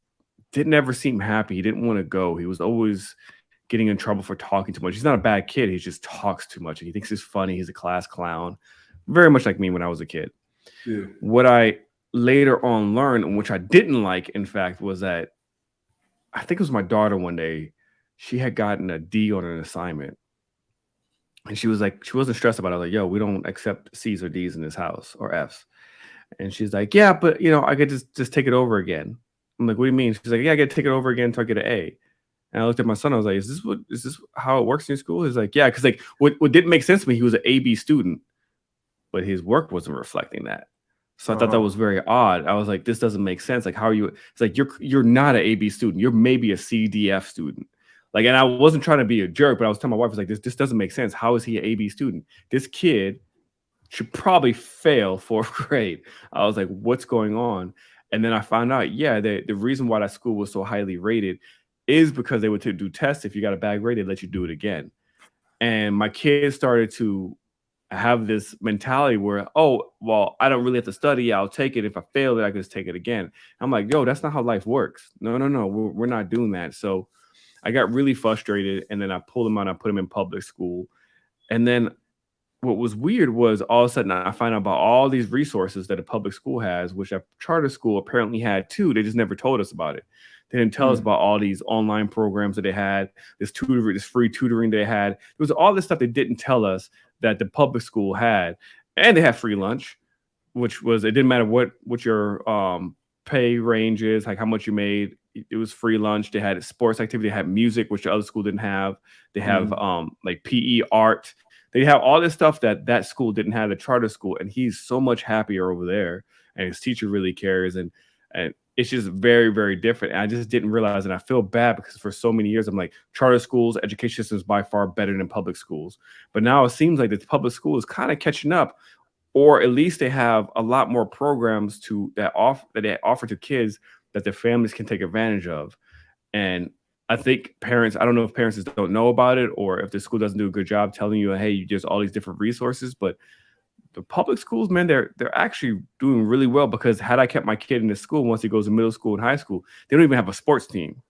didn't ever seem happy. He didn't want to go. He was always getting in trouble for talking too much. He's not a bad kid. He just talks too much. And he thinks he's funny. He's a class clown. Very much like me when I was a kid. Yeah. What I later on learned, and which I didn't like, in fact, was that I think it was my daughter one day. She had gotten a D on an assignment. And she was like, she wasn't stressed about it. I was like, yo, we don't accept C's or D's in this house or F's. And she's like, yeah, but I could just take it over again. I'm like, what do you mean? She's like, yeah, I get to take it over again until I get an A. And I looked at my son. I was like, is this how it works in school? He's like, yeah, because like what didn't make sense to me, he was an AB student, but his work wasn't reflecting that. So I thought that Uh-huh. was very odd. I was like, this doesn't make sense. Like, how are you? It's like you're not an AB student. You're maybe a CDF student. Like, and I wasn't trying to be a jerk, but I was telling my wife, I was like, this doesn't make sense. How is he an AB student? This kid should probably fail fourth grade. I was like, what's going on? And then I found out, yeah, the reason why that school was so highly rated is because they would do tests. If you got a bad grade, they let you do it again. And my kids started to have this mentality where, oh, well, I don't really have to study. I'll take it. If I fail it, I can just take it again. I'm like, yo, that's not how life works. No, no, no. We're not doing that. So I got really frustrated. And then I pulled him out and I put him in public school. And then what was weird was all of a sudden I find out about all these resources that a public school has, which a charter school apparently had too. They just never told us about it. They didn't tell us Mm. about all these online programs that they had, this free tutoring they had. There was all this stuff they didn't tell us that the public school had, and they had free lunch, which was it didn't matter what your pay range is, like how much you made. It was free lunch. They had sports activity, they had music, which the other school didn't have. They have Mhm. like PE, art. They have all this stuff that that school didn't have, the charter school, and he's so much happier over there. And his teacher really cares, and it's just very, very different. And I just didn't realize, and I feel bad because for so many years I'm like, charter schools, education system is by far better than public schools. But now it seems like the public school is kind of catching up, or at least they have a lot more programs that they offer to kids that their families can take advantage of. And I think parents, I don't know if parents just don't know about it or if the school doesn't do a good job telling you, hey, you just all these different resources. But the public schools, man, they're actually doing really well because had I kept my kid in the school once he goes to middle school and high school, they don't even have a sports team.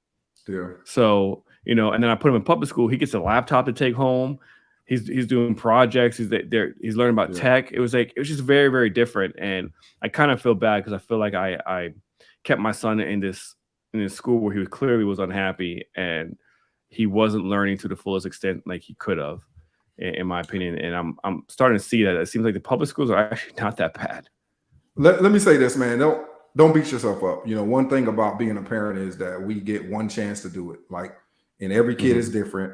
Yeah. So, and then I put him in public school. He gets a laptop to take home. He's doing projects. He's learning about Yeah. tech. It was just very, very different. And I kind of feel bad because I feel like I kept my son in this school where he was clearly was unhappy and he wasn't learning to the fullest extent like he could have, in my opinion. And I'm starting to see that it seems like the public schools are actually not that bad. Let me say this, man. Don't beat yourself up. One thing about being a parent is that we get one chance to do it. Like, and every kid is Mhm. different.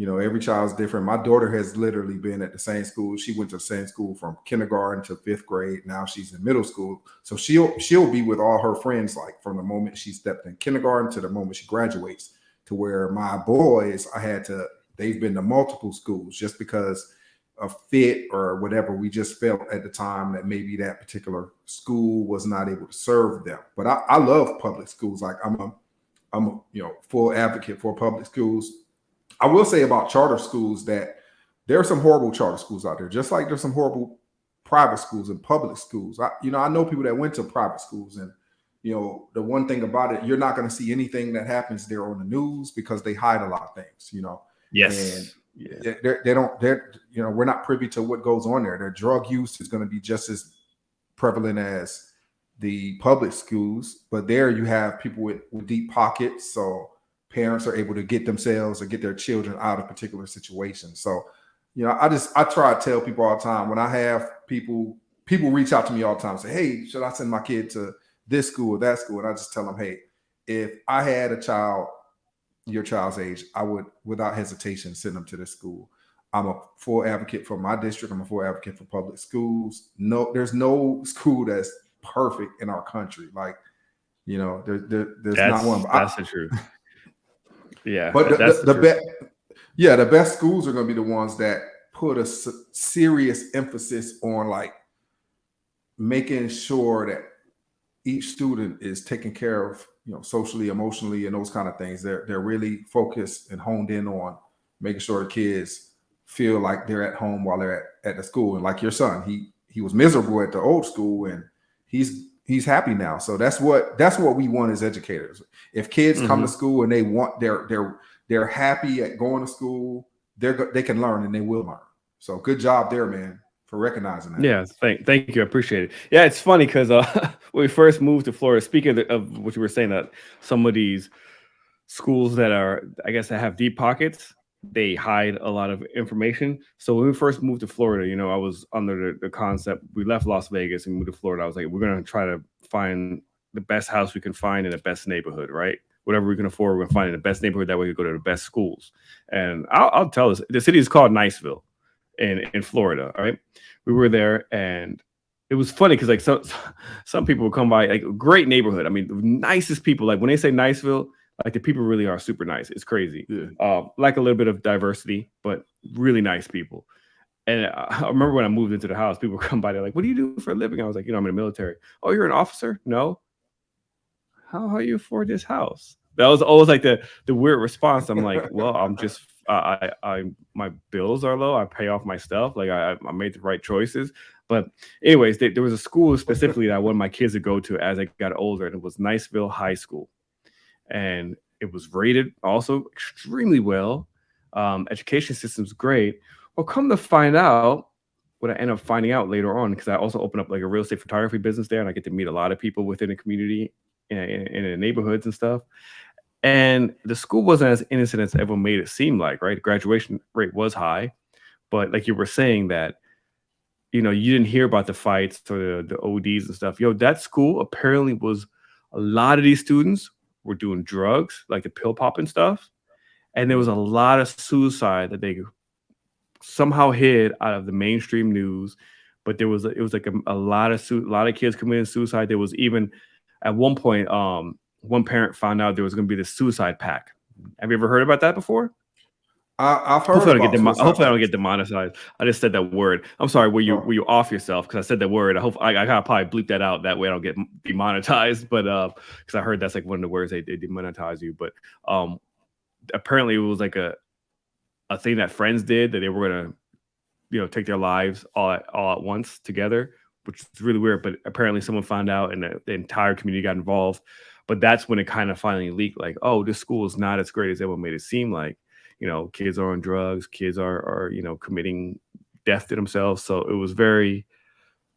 Every child's different. My daughter has literally been at the same school. She went to the same school from kindergarten to fifth grade. Now she's in middle school. So she'll be with all her friends like from the moment she stepped in kindergarten to the moment she graduates. To where my boys, I had to They've been to multiple schools just because of fit or whatever. We just felt at the time that maybe that particular school was not able to serve them. But I love public schools. Like I'm a full advocate for public schools. I will say about charter schools that there are some horrible charter schools out there, just like there's some horrible private schools and public schools. I know people that went to private schools, and the one thing about it, you're not going to see anything that happens there on the news because they hide a lot of things. Yes. And we're not privy to what goes on there. Their drug use is going to be just as prevalent as the public schools, but there you have people with deep pockets, so parents are able to get themselves or get their children out of particular situations. So I try to tell people all the time, when I have people reach out to me all the time and say, hey, should I send my kid to this school or that school? And I just tell them, hey, if I had a child your child's age, I would without hesitation send them to this school. I'm a full advocate for my district. I'm a full advocate for public schools. No, there's no school that's perfect in our country. Like, there's not one. That's the truth. Yeah. But the best schools are going to be the ones that put a serious emphasis on like making sure that each student is taken care of, socially, emotionally, and those kind of things. They're really focused and honed in on making sure the kids feel like they're at home while they're at the school. And like your son, he was miserable at the old school, and he's happy now. So that's what we want as educators. If kids come to school and they want they're happy at going to school, they can learn and they will learn. So good job there, man, for recognizing that. Yeah, thank you. I appreciate it. Yeah, it's funny because when we first moved to Florida, speaking of what you were saying, that some of these schools that are, I guess, that have deep pockets, they hide a lot of information. So when we first moved to Florida, I was under the concept, we left Las Vegas and moved to Florida. I was like, we're going to try to find the best house we can find in the best neighborhood, right? Whatever we can afford, we're going to find in the best neighborhood. That way we go to the best schools. And I'll tell us, the city is called Niceville in Florida, all right? We were there, and it was funny because like some people would come by, like, a great neighborhood. I mean, the nicest people. Like when they say Niceville, like the people really are super nice. It's crazy. Yeah. Like a little bit of diversity, but really nice people. And I remember when I moved into the house, people would come by, they're like, what do you do for a living? I was like, I'm in the military. Oh, you're an officer? No. How you afford this house? That was always like the weird response. I'm like, well, I'm just my bills are low. I pay off my stuff. Like I made the right choices. But anyways, there was a school specifically that I wanted my kids to go to as I got older, and it was Niceville High School. And it was rated also extremely well. Education system's great. Well, come to find out, what I ended up finding out later on, because I also opened up like a real estate photography business there, and I get to meet a lot of people within the community in the neighborhoods and stuff. And the school wasn't as innocent as everyone made it seem like, right? The graduation rate was high, but like you were saying that, you didn't hear about the fights or the ODs and stuff. That school apparently was, a lot of these students were doing drugs, like the pill popping stuff. And there was a lot of suicide that they somehow hid out of the mainstream news. But it was like a lot of kids committing suicide. There was even at one point, one parent found out there was going to be this suicide pact. Have you ever heard about that before? I've heard. Hopefully I don't get demonetized. I just said that word. I'm sorry. Were you off yourself? Because I said that word. I gotta probably bleep that out. That way I don't get demonetized. But because I heard that's like one of the words they demonetize you. But apparently it was like a thing that friends did, that they were gonna take their lives all at once together, which is really weird. But apparently someone found out, and the entire community got involved. But that's when it kind of finally leaked, like, oh, this school is not as great as everyone made it seem like. Kids are on drugs, kids are committing death to themselves. So it was very,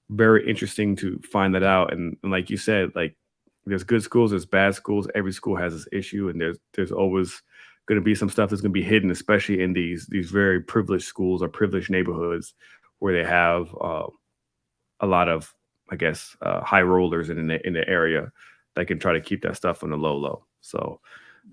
very interesting to find that out. And like you said, like, there's good schools, there's bad schools. Every school has this issue, and there's always going to be some stuff that's going to be hidden, especially in these very privileged schools or privileged neighborhoods where they have a lot of, I guess, high rollers in the area that can try to keep that stuff on the low. So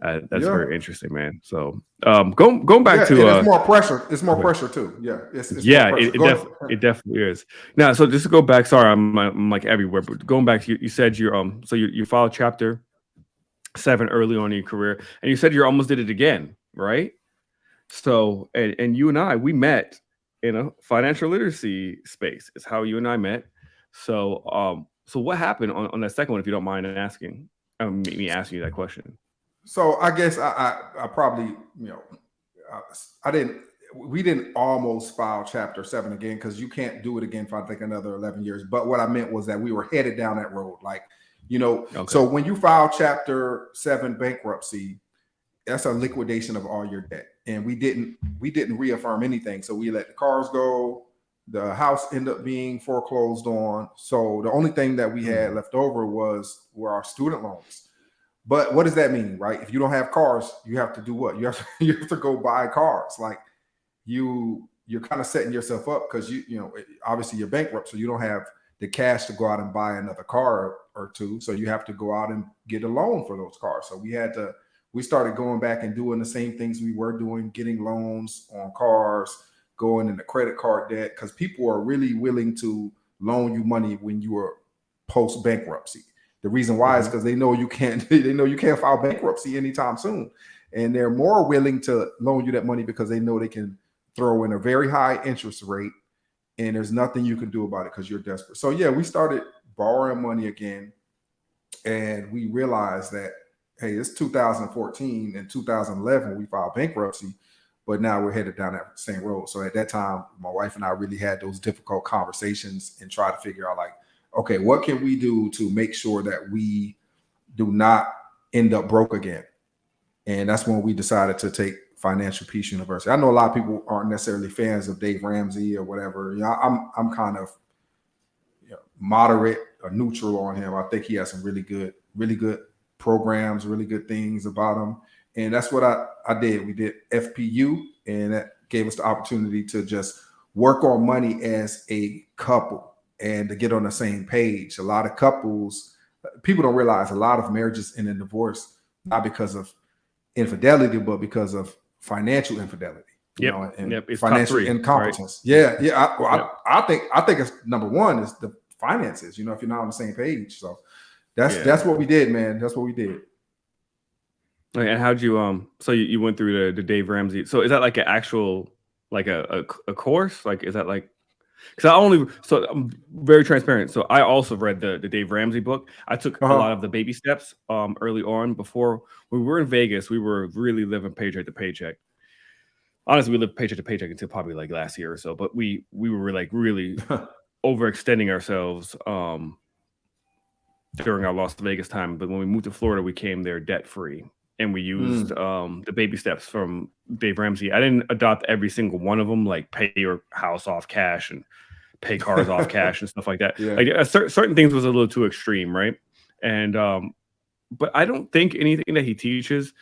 that's very interesting, man. So going back to it's more pressure. It's more pressure too. Yeah, it definitely is. Now, so just to go back, sorry, I'm like everywhere, but going back to you said you followed chapter 7 early on in your career, and you said you almost did it again, right? So, and you and I, we met in a financial literacy space. Is how you and I met. So, so what happened on that second one, if you don't mind asking, me asking you that question? So I guess I probably, uh, I didn't. We didn't almost file Chapter 7 again because you can't do it again for I think another 11 years. But what I meant was that we were headed down that road. Like, Okay. so when you file Chapter 7 bankruptcy, that's a liquidation of all your debt, and we didn't reaffirm anything. So we let the cars go. The house ended up being foreclosed on. So the only thing that we had Mm. left over were our student loans. But what does that mean, right? If you don't have cars, you have to do what? You have to go buy cars. Like you're kind of setting yourself up because obviously you're bankrupt, so you don't have the cash to go out and buy another car or two. So you have to go out and get a loan for those cars. So we started going back and doing the same things we were doing, getting loans on cars, going into credit card debt, because people are really willing to loan you money when you are post bankruptcy. The reason why is Hmm. because they know you can't they know you can't file bankruptcy anytime soon. And they're more willing to loan you that money because they know they can throw in a very high interest rate and there's nothing you can do about it because you're desperate. So yeah, we started borrowing money again, and we realized that hey, it's 2014 and 2011 we filed bankruptcy, but now we're headed down that same road. So at that time, my wife and I really had those difficult conversations and try to figure out like, okay, what can we do to make sure that we do not end up broke again? And that's when we decided to take Financial Peace University. I know a lot of people aren't necessarily fans of Dave Ramsey or whatever. I'm kind of moderate or neutral on him. I think he has some really good programs, really good things about him. And that's what I did. We did FPU, and that gave us the opportunity to just work on money as a couple and to get on the same page. A lot of couples, people don't realize a lot of marriages end in divorce, not because of infidelity, but because of financial infidelity, Yep. and Yep. It's top financial three, right? incompetence. Yeah, yeah. Yep. I think it's number one is the finances. If you're not on the same page, so that's Yeah. what we did, man. That's what we did. Okay, and how'd you so you went through the Dave Ramsey. So is that like an actual like a course? Like is that like because I only so I'm very transparent. So I also read the Dave Ramsey book. I took Uh a lot huh. of the baby steps early on before we were in Vegas, we were really living paycheck to paycheck. Honestly, we lived paycheck to paycheck until probably like last year or so, but we were like really overextending ourselves during our Las Vegas time. But when we moved to Florida, we came there debt free, and we used Mm. the baby steps from Dave Ramsey. I didn't adopt every single one of them, like pay your house off cash and pay cars off cash and stuff like that. Yeah. Like certain things was a little too extreme, right? And but I don't think anything that he teaches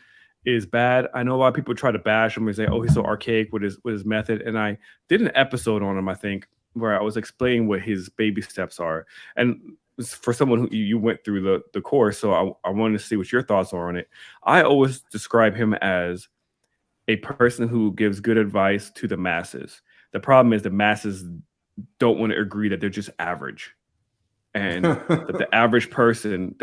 is bad. I know a lot of people try to bash him and say, "Oh, he's so archaic with his method." And I did an episode on him, I think, where I was explaining what his baby steps are. And for someone who you went through the course, so I wanted to see what your thoughts are on it. I always describe him as a person who gives good advice to the masses. The problem is the masses don't want to agree that they're just average, and that the average person,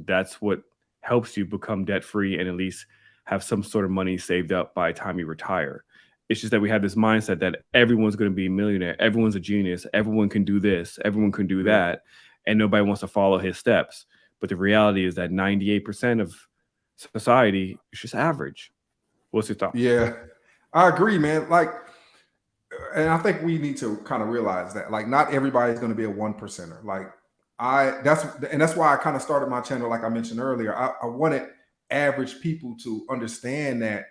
that's what helps you become debt free and at least have some sort of money saved up by the time you retire. It's just that we have this mindset that everyone's going to be a millionaire, everyone's a genius, everyone can do this, everyone can do Yeah. that, and nobody wants to follow his steps. But the reality is that 98% of society is just average. What's your thoughts? Yeah. I agree, man. Like, and I think we need to kind of realize that, like, not everybody's going to be a one percenter. Like, that's why I kind of started my channel, like I mentioned earlier. I wanted average people to understand that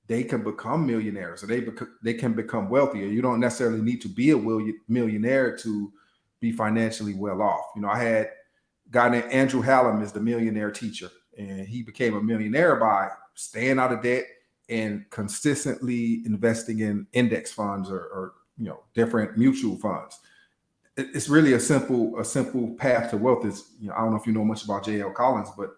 they can become millionaires, or they can become wealthier. You don't necessarily need to be a millionaire to be financially well off. I had a guy named Andrew Hallam is the millionaire teacher, and he became a millionaire by staying out of debt and consistently investing in index funds or different mutual funds. It's really a simple path to wealth. I don't know if you know much about J.L. Collins, but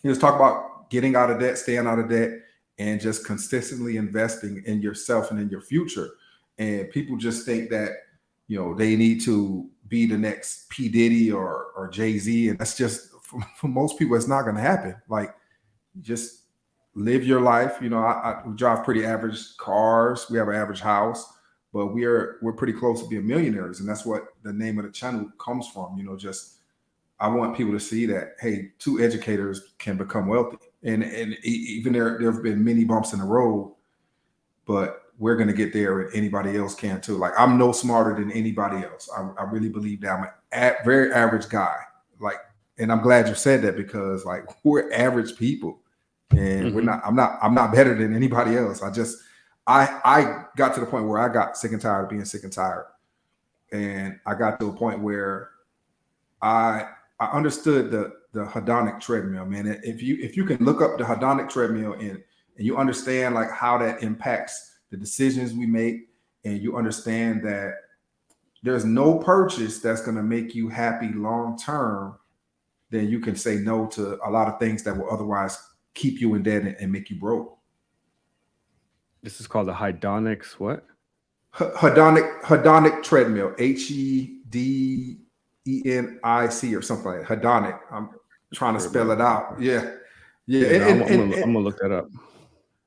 he was talking about getting out of debt, staying out of debt, and just consistently investing in yourself and in your future. And people just think that they need to be the next P Diddy or Jay Z, and that's just for most people, it's not going to happen. Like, just live your life. You know, we drive pretty average cars. We have an average house, but we're pretty close to being millionaires, and that's what the name of the channel comes from. You know, just I want people to see that, hey, two educators can become wealthy, and even there have been many bumps in the road, but we're going to get there, and anybody else can too. Like, I'm no smarter than anybody else. I really believe that I'm a very average guy. Like, and I'm glad you said that, because like, we're average people, and we're Mhm. not. I'm not better than anybody else. I got to the point where I got sick and tired of being sick and tired, and I got to a point where I I understood the hedonic treadmill, man. If you can look up the hedonic treadmill, and you understand like how that impacts the decisions we make, and you understand that there's no purchase that's going to make you happy long term, then you can say no to a lot of things that will otherwise keep you in debt, and make you broke. This is called the Hydonics what? Hedonic treadmill, Hedenic or something like that. Hedonic. I'm trying to spell Treadmill, it out. okay. Yeah, yeah, Yeah, no, Imma look that up.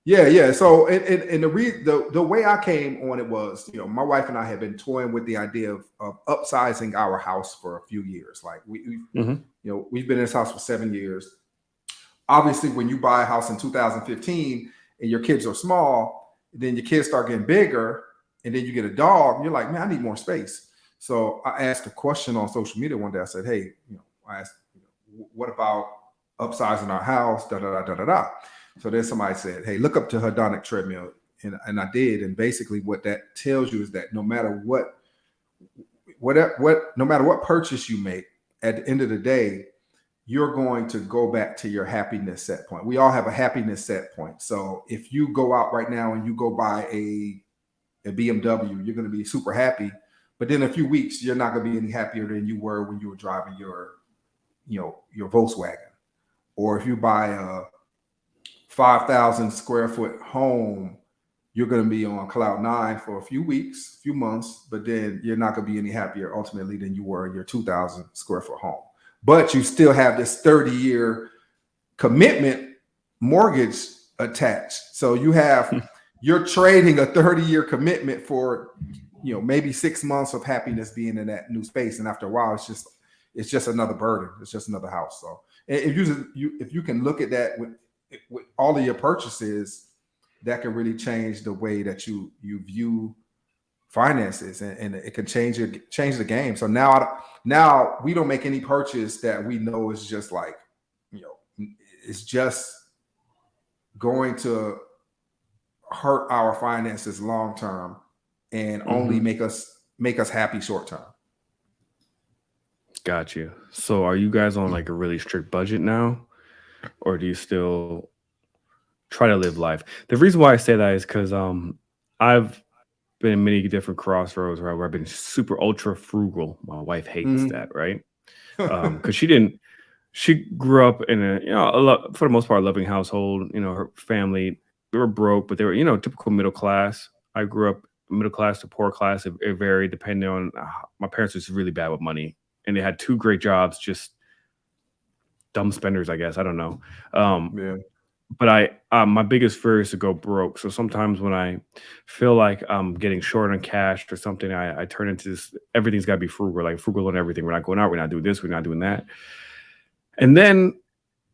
yeah, yeah. So, and the way I came on it was, my wife and I had been toying with the idea of upsizing our house for a few years. Like, Mhm. we've been in this house for 7 years. Obviously, when you buy a house in 2015 and your kids are small, then your kids start getting bigger, and then you get a dog, and you're like, man, I need more space. So I asked a question on social media one day. I said, hey, I asked, what about upsizing our house? Da da da da da da. So then somebody said, hey, look up to hedonic treadmill, and I did. And basically, what that tells you is that no matter what purchase you make, at the end of the day, you're going to go back to your happiness set point. We all have a happiness set point. So if you go out right now and you go buy a BMW, you're going to be super happy. But then in a few weeks, you're not going to be any happier than you were when you were driving your Volkswagen. Or if you buy a 5,000 square foot home, you're going to be on cloud nine for a few weeks, few months, but then you're not going to be any happier ultimately than you were in your 2,000 square foot home. But you still have this 30-year commitment mortgage attached. So you're trading a 30-year commitment for, maybe 6 months of happiness being in that new space. And after a while, it's just another burden. It's just another house. So if you can look at that with all of your purchases, that can really change the way that you view finances, and it can change the game. So now we don't make any purchase that we know is just like, it's just going to hurt our finances long term, and only Mhm. make us happy short term. Got you. So are you guys on, like, a really strict budget now, or do you still try to live life? The reason why I say that is because I've been in many different crossroads, right, where I've been super ultra frugal. My wife hates Mhm. that, right? Because she grew up in for the most part, a loving household. Her family, they were broke, but they were, typical middle class. I grew up middle class to poor class. It varied depending on my parents was really bad with money, and they had two great jobs, just dumb spenders, I guess. I don't know. Um, Yeah. but my biggest fear is to go broke. So sometimes when I feel like I'm getting short on cash or something, I turn into this. Everything's got to be frugal, like frugal on everything. We're not going out. We're not doing this. We're not doing that. And then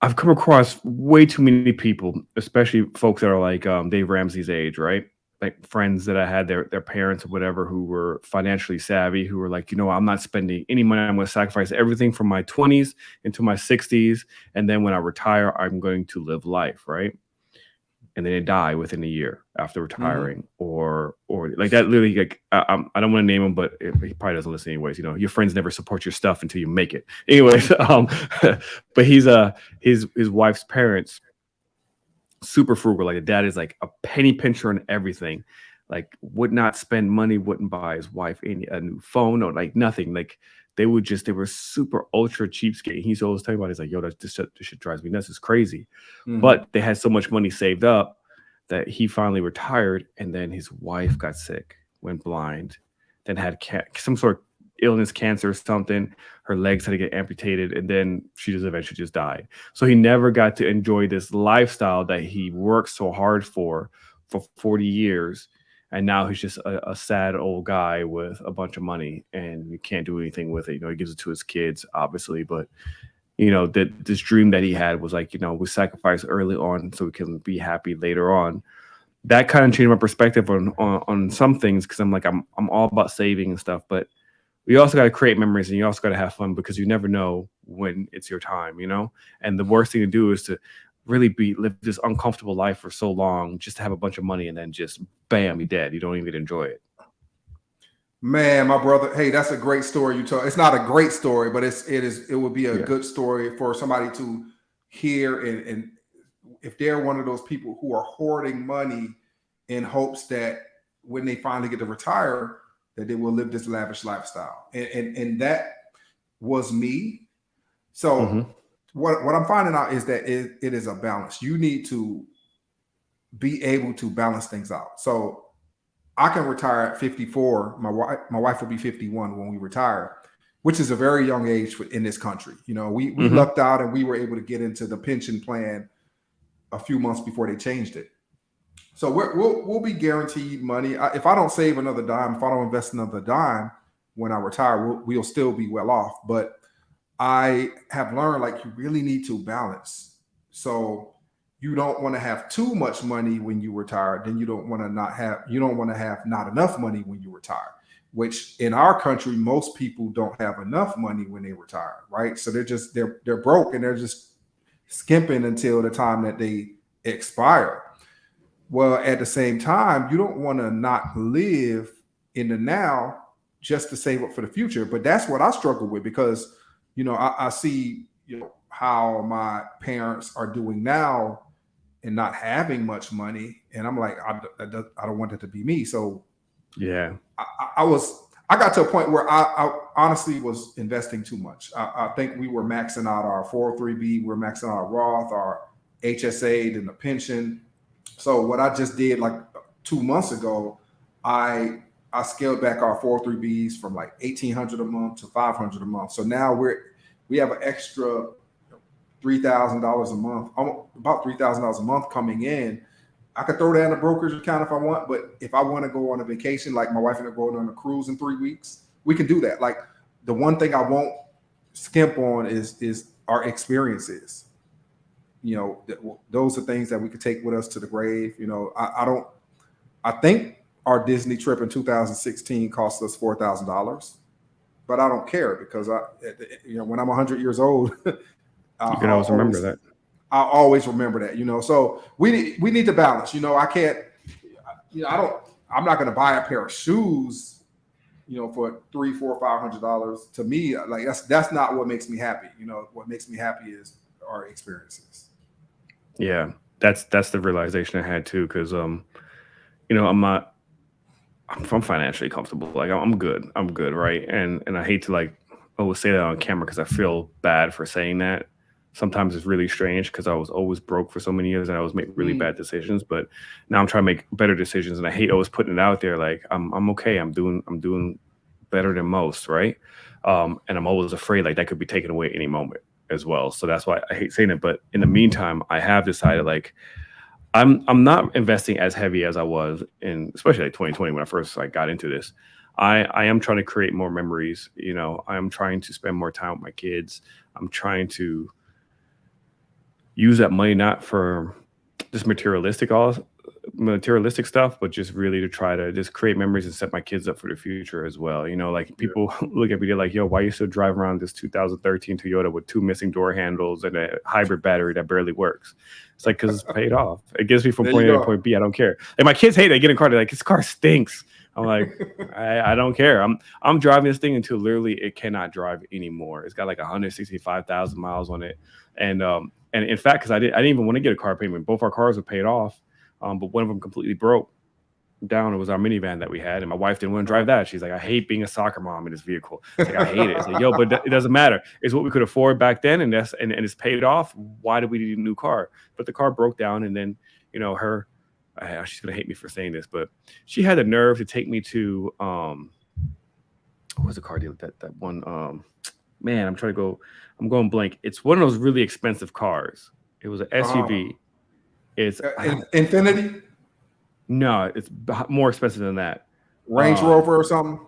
I've come across way too many people, especially folks that are like Dave Ramsey's age, right? Like friends that I had, their parents or whatever, who were financially savvy, who were like, I'm not spending any money. I'm going to sacrifice everything from my 20s into my 60s, and then when I retire, I'm going to live life, right? And then they die within a year after Hmm. retiring, or like that. Literally, like I don't want to name him, but he probably doesn't listen anyways. Your friends never support your stuff until you make it. Anyways, but his wife's parents super frugal. Like the dad is like a penny pincher on everything. Like would not spend money, wouldn't buy his wife a new phone or like nothing. Like they were super ultra cheapskate. He's always talking about it. He's like, yo, this shit drives me nuts. It's crazy. Hmm. But they had so much money saved up that he finally retired, and then his wife got sick, went blind, then had some sort of illness, cancer or something. Her legs had to get amputated, and then she just eventually just died. So he never got to enjoy this lifestyle that he worked so hard for 40 years. And now he's just a sad old guy with a bunch of money, and you can't do anything with it. He gives it to his kids, obviously, but that this dream that he had was like, we sacrifice early on so we can be happy later on. That kind of changed my perspective on some things, because I'm all about saving and stuff, but you also got to create memories, and you also got to have fun, because you never know when it's your time. And the worst thing to do is to really be live this uncomfortable life for so long just to have a bunch of money and then just bam, you're dead. You don't even enjoy it. Man, my brother, hey, that's a great story you told. It's not a great story, but it would be a Yeah. good story for somebody to hear, and if they're one of those people who are hoarding money in hopes that when they finally get to retire, that they will live this lavish lifestyle. And that was me. So Hmm. what I'm finding out is that it is a balance. You need to be able to balance things out. So I can retire at 54. My wife will be 51 when we retire, which is a very young age in this country. We Hmm. lucked out and we were able to get into the pension plan a few months before they changed it. So we'll be guaranteed money. If I don't save another dime, if I don't invest another dime when I retire, we'll still be well off. But I have learned, like, you really need to balance. So you don't want to have too much money when you retire. Then you don't want to have not enough money when you retire. Which in our country, most people don't have enough money when they retire, right? So they're broke and they're just skimping until the time that they expire. Well, at the same time, you don't want to not live in the now just to save up for the future. But that's what I struggle with, because I see how my parents are doing now and not having much money, and I'm like, I don't want that to be me. So Yeah. I got to a point where I honestly was investing too much. I think we were maxing out our 403b, we were maxing out our Roth, our HSA, then the pension. So what I just did, like 2 months ago, I scaled back our 403bs from like 1,800 a month to 500 a month. So now we have an extra $3,000 a month, about $3,000 a month coming in. I could throw that in a brokerage account if I want, but if I want to go on a vacation, like my wife and I going on a cruise in 3 weeks, we can do that. Like, the one thing I won't skimp on is our experiences. Those are things that we could take with us to the grave. I don't. I think our Disney trip in 2016 cost us $4,000, but I don't care, because when I'm 100 years old, You can I'll always remember always that. I'll always remember that. So we need to balance. I can't. I don't. I'm not going to buy a pair of shoes, for $300, $400, $500. To me, like, that's not what makes me happy. What makes me happy is our experiences. Yeah. That's the realization I had too, because I'm not I'm financially comfortable. Like, I'm good. I'm good, right? And I hate to like always say that on camera, because I feel bad for saying that. Sometimes it's really strange, because I was always broke for so many years and I always make really bad Mm, decisions. But now I'm trying to make better decisions, and I hate always putting it out there. Like, I'm okay. I'm doing better than most, right? And I'm always afraid like that could be taken away any moment as well. So that's why I hate saying it. But in the meantime, I have decided, like, I'm not investing as heavy as I was in, especially like 2020 when I first like got into this. I am trying to create more memories. I'm trying to spend more time with my kids. I'm trying to use that money not for just materialistic stuff, but just really to try to just create memories and set my kids up for the future as well. Like, yeah. people look at me, they're like, "Yo, why you still drive around this 2013 Toyota with two missing door handles and a hybrid battery that barely works?" It's like, because it's paid off. It gets me from There you point A to go. point B. I don't care. And my kids hate it. They get in a car. They're like, "This car stinks." I'm like, I don't care. I'm driving this thing until literally it cannot drive anymore. It's got like 165,000 miles on it, and in fact, because I didn't even want to get a car payment. Both our cars were paid off, but one of them completely broke down. It was our minivan that we had, and my wife didn't want to drive that. She's like, "I hate being a soccer mom in this vehicle." It's like, I hate it. It's like, yo, but it doesn't matter. It's what we could afford back then, and it's paid off. Why did we need a new car? But the car broke down, and then her. She's gonna hate me for saying this, but she had the nerve to take me to what was the car deal? That one. Man, I'm going blank. It's one of those really expensive cars. It was an Um, SUV. It's I don't. Infinity, No, it's more expensive than that. Range Um, Rover, or something.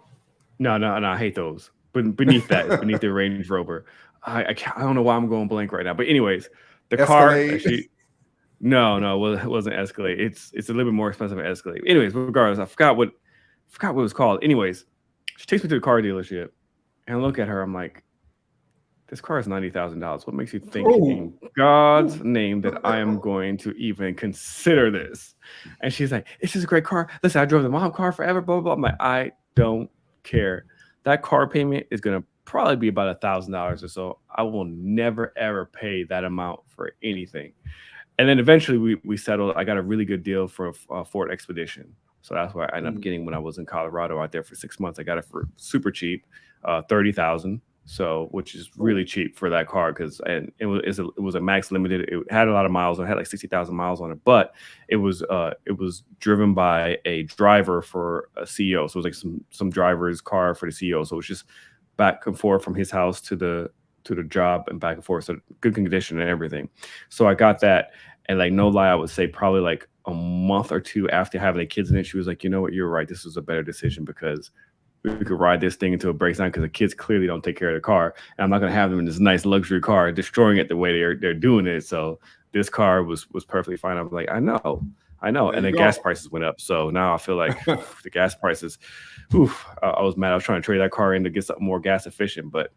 no, no, no. I hate those. But beneath that is beneath the Range Rover. I don't know why I'm going blank right now. But anyways, the car that Escalade. no, no, well, it wasn't Escalade. It's a little bit more expensive than Escalade. Anyways, regardless, I forgot what it was called. Anyways, she takes me to the car dealership, and I look at her. I'm like, this car is $90,000. What makes you think in Oh, God's name that I am going to even consider this? And she's like, it's just a great car. Listen, I drove the mom car forever, blah, blah, blah. I'm like, I don't care. That car payment is going to probably be about $1,000 or so. I will never, ever pay that amount for anything. And then eventually we settled. I got a really good deal for a Ford Expedition. So that's why I ended up mm, getting when I was in Colorado out there for 6 months. I got it for super cheap, 30,000. So which is really oh, cheap for that car because and it was a max limited. It had a lot of miles. It had like 60,000 miles on it, but it was driven by a driver for a CEO. So it was like some driver's car for the CEO. So it was just back and forth from his house to the job and back and forth. So good condition and everything. So I got that. And like no lie, I would say probably like a month or two after having the kids in it, she was like, you know what, you're right. This was a better decision because we could ride this thing until it breaks down because the kids clearly don't take care of the car. And I'm not gonna have them in this nice luxury car destroying it the way they're doing it. So this car was perfectly fine. I was like, I know. there And you the gas go. prices went up. So now I feel like the gas prices, I was mad. I was trying to trade that car in to get something more gas efficient, but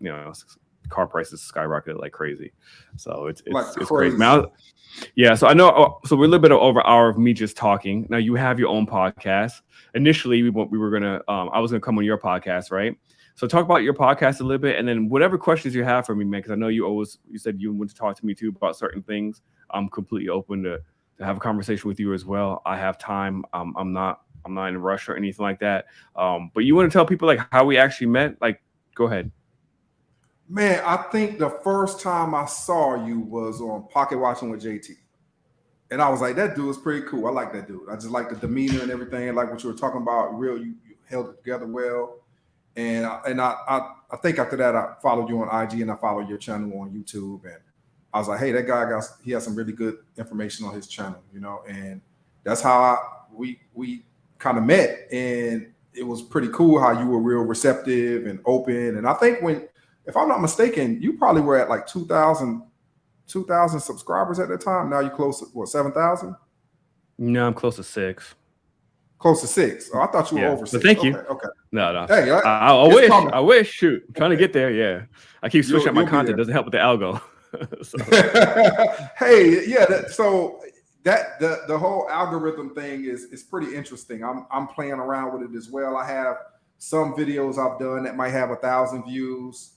car prices skyrocketed like crazy. So it's Like it's it's crazy. Man, crazy. yeah, so I know. So we're a little bit over an hour of me just talking. Now you have your own podcast. Initially, we were gonna. I was gonna come on your podcast, right? So talk about your podcast a little bit, and then whatever questions you have for me, man. Because I know you said you want to talk to me too about certain things. I'm completely open to have a conversation with you as well. I have time. I'm not in a rush or anything like that. But you want to tell people like how we actually met? Like, go ahead. Man, I think the first time I saw you was on Pocket Watching with JT. And I was like, that dude is pretty cool. I like that dude. I just like the demeanor and everything. Like what you were talking about. You held it together well. And I think after that I followed you on IG and I followed your channel on YouTube. And I was like, hey, that guy he has some really good information on his channel, and that's how we kind of met. And it was pretty cool how you were real receptive and open. And I think if I'm not mistaken, you probably were at like 2,000 subscribers at that time. Now you're close to what, 7,000? No, I'm close to 6. Close to 6. Oh, I thought you were Yeah, over but 6. thank Okay, you. okay. No, no. Hey, I it's wish. coming. I wish. Shoot, I'm trying to get there. Yeah, I keep switching up my You'll be content. there. Doesn't help with the algo. So Hey, yeah. So that the whole algorithm thing is pretty interesting. I'm playing around with it as well. I have some videos I've done that might have 1,000 views.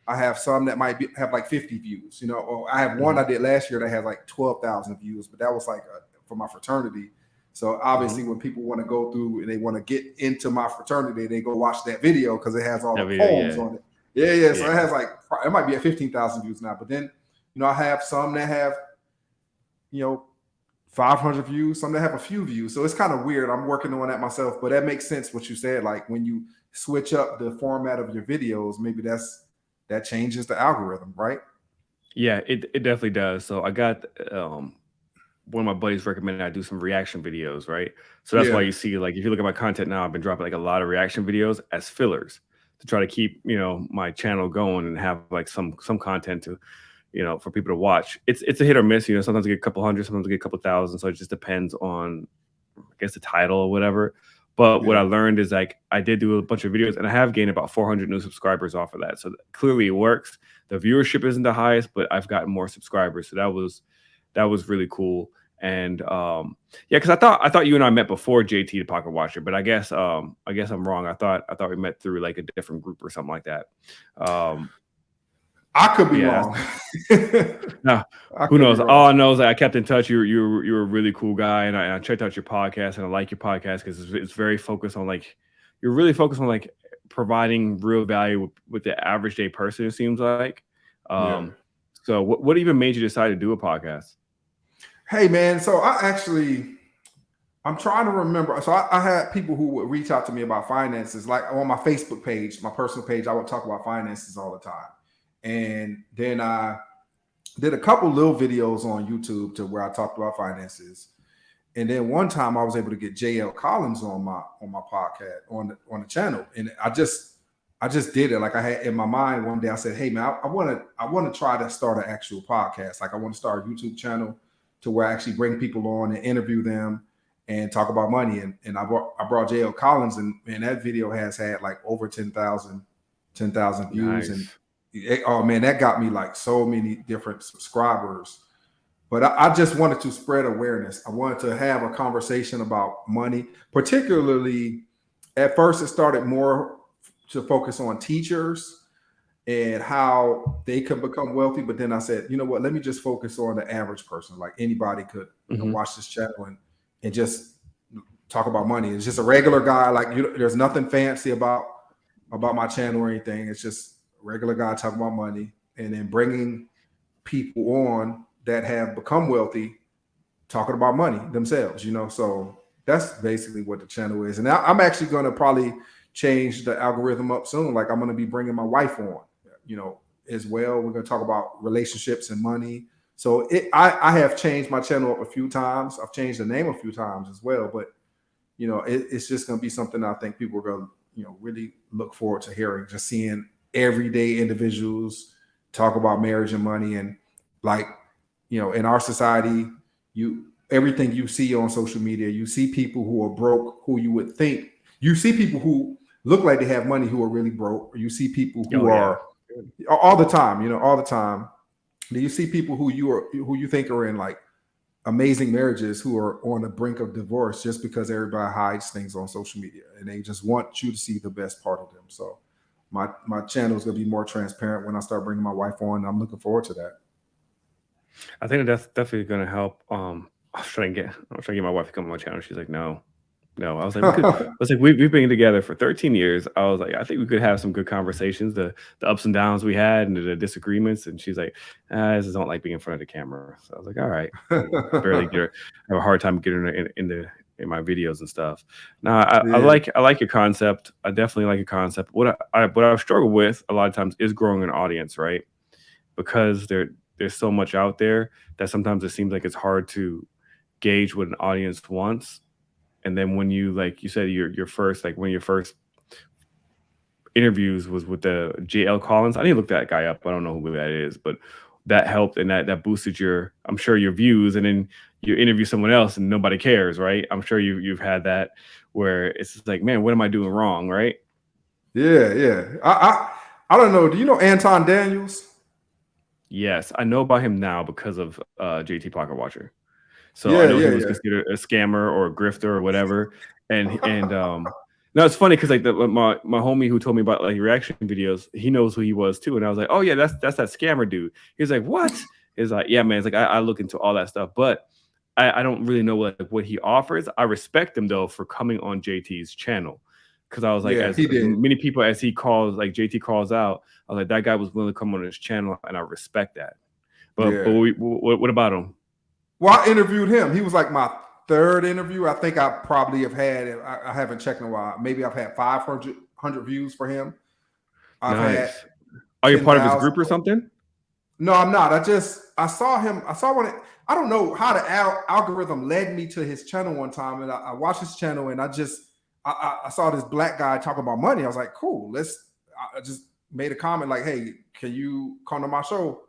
I have some that have like 50 views. Or I have one mhm, I did last year that had like 12,000 views, but that was like for my fraternity. So mhm. obviously, when people want to go through and they want to get into my fraternity, they go watch that video because it has all That the video, poems yeah, on it. Yeah, yeah. So it yeah, has like it might be at 15,000 views now, but then I have some that have you know 500 views, some that have a few views. So it's kind of weird. I'm working on that myself, but that makes sense what you said. Like when you switch up the format of your videos, maybe that changes the algorithm, right? yeah. It definitely does. So I got one of my buddies recommended I do some reaction videos, right? So that's why Yeah, you see, like, if you look at my content now, I've been dropping like a lot of reaction videos as fillers to try to keep my channel going and have like some content to for people to watch. It's a hit or miss. Sometimes I get a couple hundred, sometimes I get a couple thousand. So it just depends on, I guess, the title or whatever. But what I yeah. learned is like I did do a bunch of videos and I have gained about 400 new subscribers off of that. So clearly it works. The viewership isn't the highest, but I've gotten more subscribers. So that was really cool. And yeah, because I thought you and I met before JT the Pocket Watcher, but I guess I'm wrong. I thought we met through like a different group or something like that. Um, I could be yeah, wrong. no, I who could be knows? All wrong. I know is that I kept in touch. You were a really cool guy, and I checked out your podcast, and I like your podcast because it's very focused on like you're really focused on like providing real value with the average day person. It seems like. Yeah. Um, so what even made you decide to do a podcast? Hey man, so I actually I'm trying to remember. So I had people who would reach out to me about finances, like on my Facebook page, my personal page. I would talk about finances all the time, and then I did a couple little videos on YouTube to where I talked about finances. And then one time I was able to get JL Collins on my podcast on the channel, and I just did it. Like I had in my mind one day, I said, "Hey man, I want to try to start an actual podcast. Like I want to start a YouTube channel to where I actually bring people on and interview them and talk about money." And I brought JL Collins, and that video has had like over 10,000 views, and Nice. oh man, that got me like so many different subscribers. But I just wanted to spread awareness. I wanted to have a conversation about money, particularly at first it started more to focus on teachers and how they could become wealthy. But then I said, you know what, let me just focus on the average person. Like anybody could, Mhm. watch this channel and just talk about money. It's just a regular guy. Like there's nothing fancy about my channel or anything. It's just a regular guy talking about money and then bringing people on that have become wealthy talking about money themselves. So that's basically what the channel is. And I'm actually going to probably change the algorithm up soon. Like I'm going to be bringing my wife on, you know, as well. We're going to talk about relationships and money. So I have changed my channel up a few times. I've changed the name a few times as well. But it's just going to be something I think people are going to, really look forward to hearing, just seeing everyday individuals talk about marriage and money. And like, in our society, everything you see on social media, you see people who are broke, who you would think, you see people who look like they have money who are really broke, or you see people who Oh, yeah. are all the time, all the time. Do you see people who you think are in like amazing marriages who are on the brink of divorce just because everybody hides things on social media and they just want you to see the best part of them. So my channel is going to be more transparent when I start bringing my wife on. I'm looking forward to that. I think that's definitely gonna help. I was trying to get my wife to come on my channel. She's like, no, no. I was like, we could. I was like, we've been together for 13 years. I was like, I think we could have some good conversations. The ups and downs we had and the disagreements. And she's like, I just don't like being in front of the camera. So I was like, all right. Barely get her. I have a hard time getting her in my videos and stuff. Now Yeah. I like your concept. I definitely like your concept. What I've struggled with a lot of times is growing an audience, right? Because there's so much out there that sometimes it seems like it's hard to gauge what an audience wants. And then when you like you said your first like one of your first interviews was with the JL Collins. I need to look that guy up. I don't know who that is, but that helped and that boosted your I'm sure your views. And then you interview someone else and nobody cares, right? I'm sure you've had that where it's just like, man, what am I doing wrong, right? Yeah, yeah. I don't know. Do you know Anton Daniels? Yes, I know about him now because of JT Pocket Watcher. So I Yeah, know he yeah, was considered a scammer or a grifter or whatever. And no, it's funny because like my homie who told me about like reaction videos, he knows who he was too. And I was like, oh yeah, that's that scammer dude. He's like, what? He's like, yeah, man. It's like I look into all that stuff, but I don't really know what he offers. I respect him though for coming on JT's channel. Cause I was like, yeah. He as did. many people as he calls, like JT calls out, I was like, that guy was willing to come on his channel, and I respect that. But Yeah. what about him? Well, I interviewed him. He was like my third interview. I think I probably have had. I haven't checked in a while. Maybe I've had 500 views for him. I've had Nice. Are you part of his 10,000. group or something? No, I'm not. I saw him. I saw one. I don't know how the algorithm led me to his channel one time, and I watched his channel, and I saw this black guy talking about money. I was like, cool. I just made a comment like, hey, can you come to my show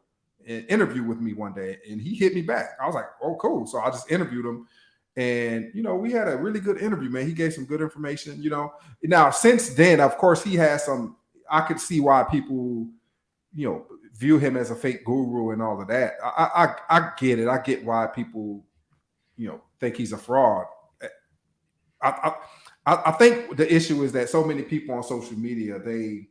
and interview with me one day? And he hit me back. I was like, oh, cool. So I just interviewed him, and we had a really good interview, man. He gave some good information. Now since then, of course, he has some. I could see why people view him as a fake guru and all of that. I get it. I get why people think he's a fraud. I, I think the issue is that so many people on social media they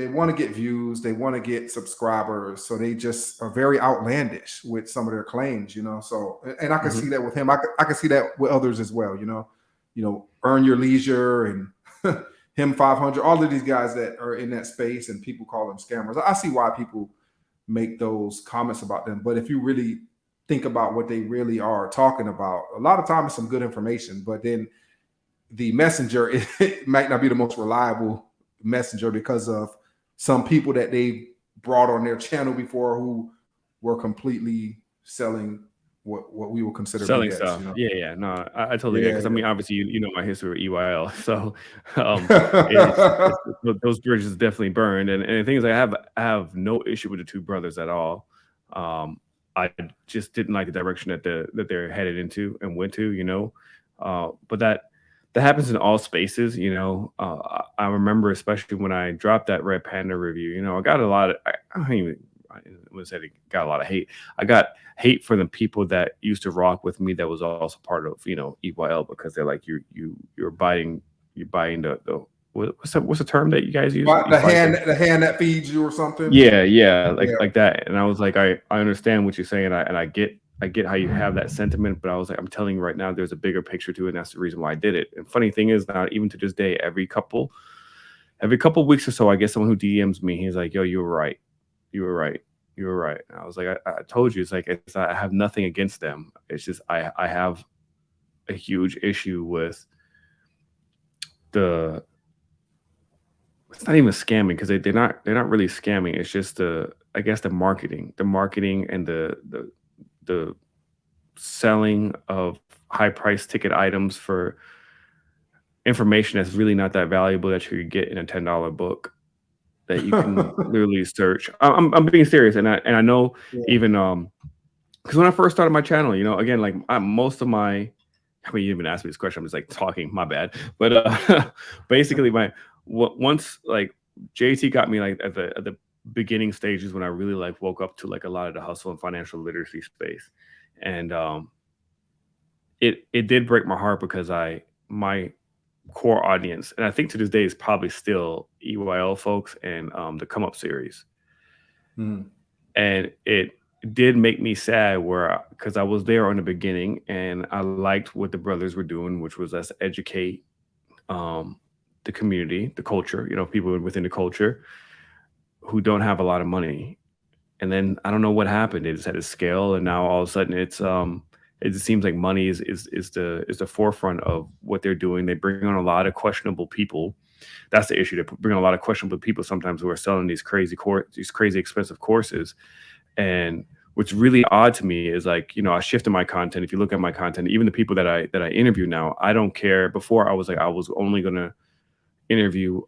want to get views, they want to get subscribers, so they just are very outlandish with some of their claims. So, and I can see Mhm. that with him. I can see that with others as well. Earn Your Leisure and him 500. All of these guys that are in that space, and people call them scammers. I see why people make those comments about them. But if you really think about what they really are talking about. A lot of times it's some good information, but then the messenger it might not be the most reliable messenger because of some people that they brought on their channel before who were completely selling what we would consider Selling BS, you stuff. know? Yeah, yeah. No, I totally get it, Yeah, 'cause I yeah. mean, obviously, you know my history with EYL, so, um, it's those bridges definitely burned, and the thing is I have no issue with the 2 brothers at all. I just didn't like the direction that they're headed into and went to, you know? But that happens in all spaces, you know? I remember especially when I dropped that Red Panda review, you know, I got a lot of I don't even I wouldn't say it got a lot of hate. I got hate for the people that used to rock with me that was also part of, you know, EYL because they're like, you're buying what's the term that you guys use? But You buy things. the hand that feeds you or something. Yeah, yeah, Yeah. like that. And I was like, I understand what you're saying, and I get how you have that sentiment, but I was like, I'm telling you right now, there's a bigger picture to it, and that's the reason why I did it. And funny thing is, now even to this day, every couple weeks or so, I get someone who DMs me. He's like, "Yo, you were right. You were right. You were right." And I was like, I told you. It's like I have nothing against them. It's just I have a huge issue with the. It's not even scamming because they're not really scamming. It's just the I guess the marketing and the selling of high price ticket items for information that's really not that valuable that you could get in a $10 book that you can literally search. I'm being serious, and I know Yeah. even because when I first started my channel, you know, again, like most of my, I mean, you didn't even ask me this question. I'm just like talking. My bad. But basically, once like JT got me like at the beginning stages when I really like woke up to like a lot of the hustle and financial literacy space, and it did break my heart because my core audience, and I think to this day is probably still EYL folks and the Come Up series. Mm. And it did make me sad where because I was there on the beginning and I liked what the brothers were doing, which was us educate um, the community, the culture, you know, people within the culture who don't have a lot of money. And then I don't know what happened. They just had to scale, and now all of a sudden it just seems like money is the forefront of what they're doing. They bring on a lot of questionable people. That's the issue. They bring on a lot of questionable people sometimes who are selling these crazy expensive courses. And what's really odd to me is like, you know, I shifted my content. If you look at my content, even the people that I interview now, I don't care. Before I was like, I was only gonna interview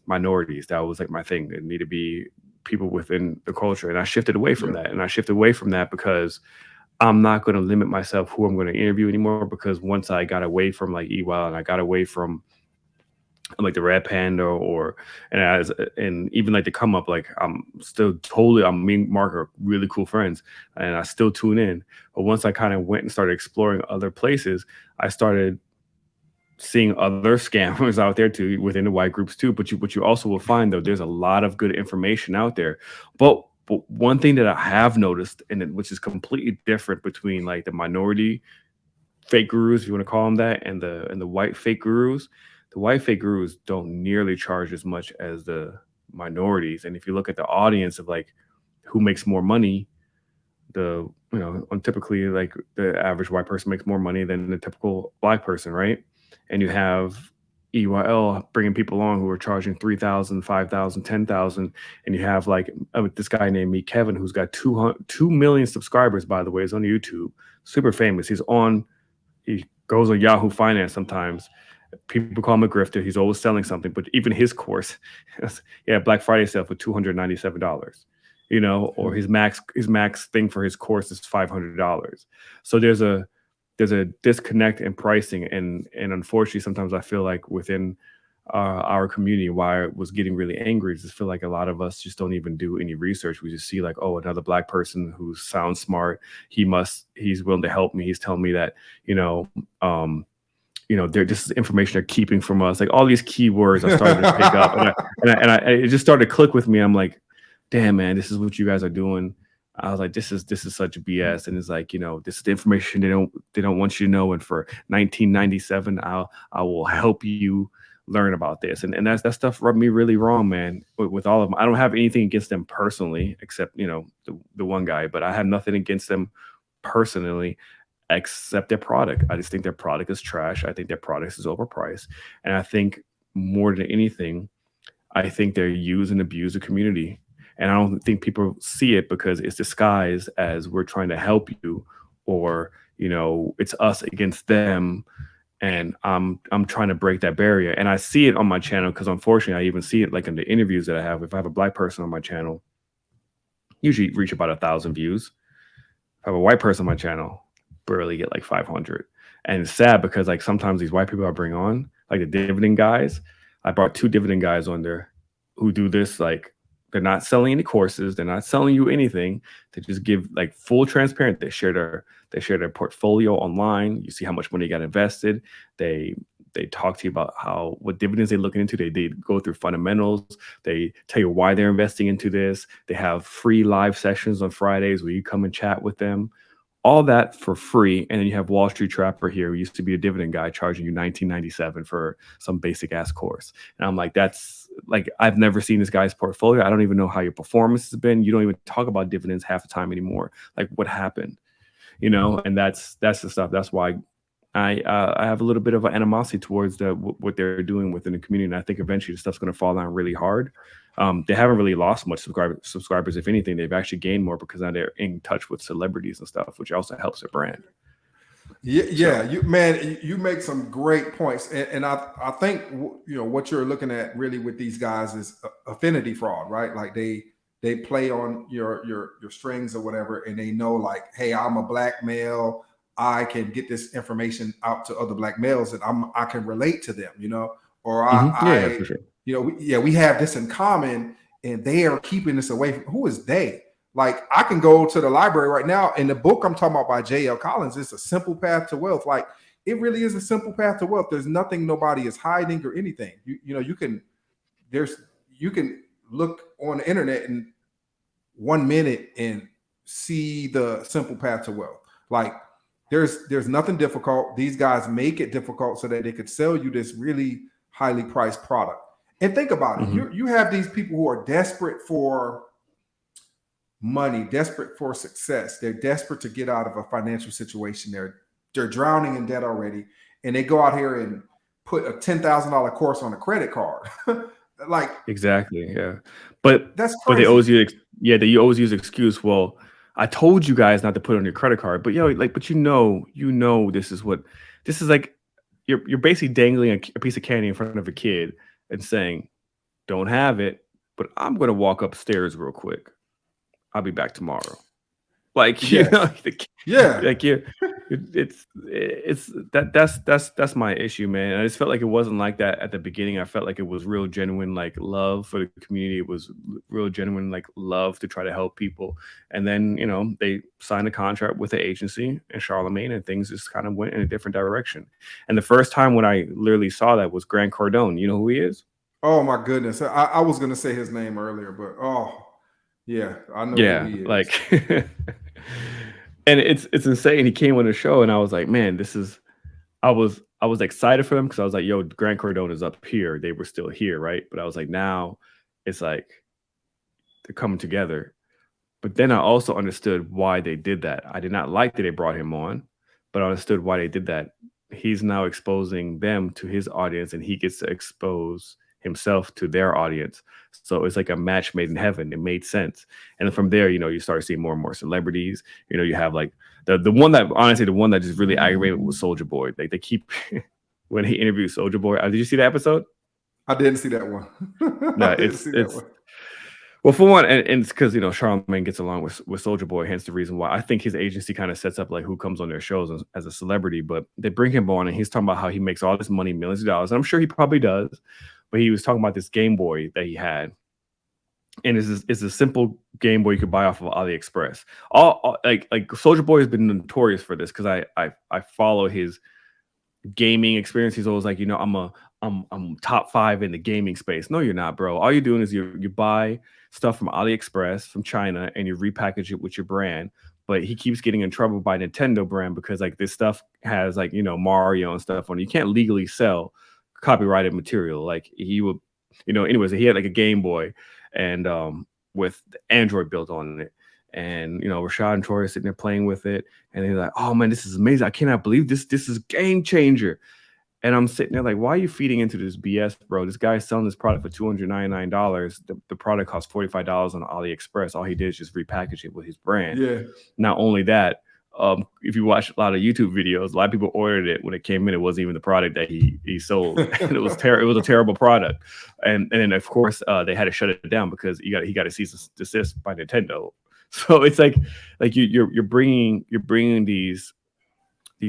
minorities. That was like my thing. It need to be people within the culture. And I shifted away from Yeah. that. And I shifted away from that because I'm not going to limit myself who I'm going to interview anymore. Because once I got away from like EWOW and I got away from like the Red Panda or and even like the Come Up, like I'm still totally me and Mark are really cool friends and I still tune in. But once I kind of went and started exploring other places, I started seeing other scammers out there too within the white groups too. But you also will find though there's a lot of good information out there. But one thing that I have noticed, which is completely different between like the minority fake gurus, if you want to call them that, and the white fake gurus, the white fake gurus don't nearly charge as much as the minorities. And if you look at the audience of like who makes more money, the you know, typically like the average white person makes more money than the typical black person, right? And you have EYL bringing people along who are charging 3,000, 5,000, 10,000, and you have like this guy named me Kevin who's got 2 million subscribers. By the way, is on YouTube, super famous. He goes on Yahoo Finance sometimes. People call him a grifter. He's always selling something, but even his course, yeah, Black Friday sale for $297. You know, or his max thing for his course is $500. So there's a disconnect in pricing, and unfortunately, sometimes I feel like within our community, why I was getting really angry, is just feel like a lot of us just don't even do any research. We just see like, oh, another black person who sounds smart. He's willing to help me. He's telling me that this is information they're keeping from us. Like all these keywords, I started to pick up, it just started to click with me. I'm like, damn man, this is what you guys are doing. I was like, this is such BS. And it's like, you know, this is the information they don't want you to know. And for 1997, I will help you learn about this. And that stuff rubbed me really wrong, man. With all of them, I don't have anything against them personally, except you know the one guy. But I have nothing against them personally accept their product. I just think their product is trash. I think their product is overpriced. And I think more than anything, I think they use and abuse the community. And I don't think people see it because it's disguised as we're trying to help you, or, it's us against them. And I'm trying to break that barrier. And I see it on my channel because unfortunately I even see it like in the interviews that I have. If I have a black person on my channel, usually reach about 1,000 views. If I have a white person on my channel, barely get like 500. And it's sad because like sometimes these white people I bring on, like the dividend guys, I brought two dividend guys on there who do this. Like they're not selling any courses, they're not selling you anything. They just give like full transparent. They share their portfolio online. You see how much money got invested. They they talk to you about what dividends they're looking into. They go through fundamentals. They tell you why they're investing into this. They have free live sessions on Fridays where you come and chat with them. All that for free. And then you have Wall Street Trapper here, who used to be a dividend guy, charging you 1997 for some basic ass course. And I'm like, that's like, I've never seen this guy's portfolio. I don't even know how your performance has been. You don't even talk about dividends half the time anymore. Like, what happened? And that's the stuff. That's why I have a little bit of an animosity towards what they're doing within the community. And I think eventually the stuff's going to fall down really hard. They haven't really lost much subscribers. If anything, they've actually gained more because now they're in touch with celebrities and stuff, which also helps their brand. Yeah, you make some great points, and I think what you're looking at really with these guys is affinity fraud, right? Like they play on your strings or whatever, and they know like, hey, I'm a black male, I can get this information out to other black males, and I can relate to them, or Yeah, for sure. we have this in common, and they are keeping this away from. Who is they? Like, I can go to the library right now, and the book I'm talking about by J.L. Collins is A Simple Path to Wealth. Like, it really is a simple path to wealth. There's nothing nobody is hiding or anything. You can look on the internet in 1 minute and see the simple path to wealth. Like, there's nothing difficult. These guys make it difficult so that they could sell you this really highly priced product. And think about it. You have these people who are desperate for money, desperate for success. They're desperate to get out of a financial situation. They're drowning in debt already, and they go out here and put a $10,000 course on a credit card. Like, exactly, yeah. But that's but crazy. they always use excuse. Well, I told you guys not to put it on your credit card, but but this is like you're basically dangling a piece of candy in front of a kid and saying, "Don't have it, but I'm gonna walk upstairs real quick. I'll be back tomorrow." Like, Yes. Yeah. like that's my issue, man. I just felt like it wasn't like that at the beginning. I felt like it was real genuine, like love for the community. It was real genuine, like love to try to help people. And then, they signed a contract with the agency and Charlemagne, and things just kind of went in a different direction. And the first time when I literally saw that was Grant Cardone. You know who he is? Oh my goodness. I was gonna say his name earlier, but yeah, I know who Yeah, he is. like and it's insane. He came on the show and I was like, man, I was excited for them because I was like, yo, Grant Cardone is up here. They were still here, right? But I was like, now it's like they're coming together. But then I also understood why they did that. I did not like that they brought him on, but I understood why they did that. He's now exposing them to his audience, and he gets to expose himself to their audience. So it's like a match made in heaven. It made sense. And then from there, you start seeing more and more celebrities. You have like the one that honestly, the one that just really aggravated was Soldier Boy. Like they keep when he interviewed Soldier Boy. Did you see that episode? I didn't see that one. No, I didn't see that it's one. well, for one, and it's because Charlamagne gets along with Soldier Boy, hence the reason why I think his agency kind of sets up like who comes on their shows as a celebrity. But they bring him on, and he's talking about how he makes all this money, millions of dollars, and I'm sure he probably does. But he was talking about this Game Boy that he had, and it's a simple Game Boy you could buy off of AliExpress. All like Soldier Boy has been notorious for this because I follow his gaming experience. He's always like, I'm top 5 in the gaming space. No, you're not, bro. All you're doing is you buy stuff from AliExpress from China and you repackage it with your brand. But he keeps getting in trouble by Nintendo brand because like this stuff has like Mario and stuff on it. You can't legally sell copyrighted material. Like he would, anyways, he had like a Game Boy and with Android built on it. and Rashad and Troy are sitting there playing with it, and they're like, "Oh man, this is amazing! I cannot believe this. This is game changer." And I'm sitting there like, "Why are you feeding into this BS, bro? This guy's selling this product for $299. The product costs $45 on AliExpress. All he did is just repackage it with his brand. Yeah. Not only that, if you watch a lot of YouTube videos, a lot of people ordered it when it came in. It wasn't even the product that he sold, and it was it was a terrible product. And then of course they had to shut it down because he got a cease and desist by Nintendo. So it's like you're bringing these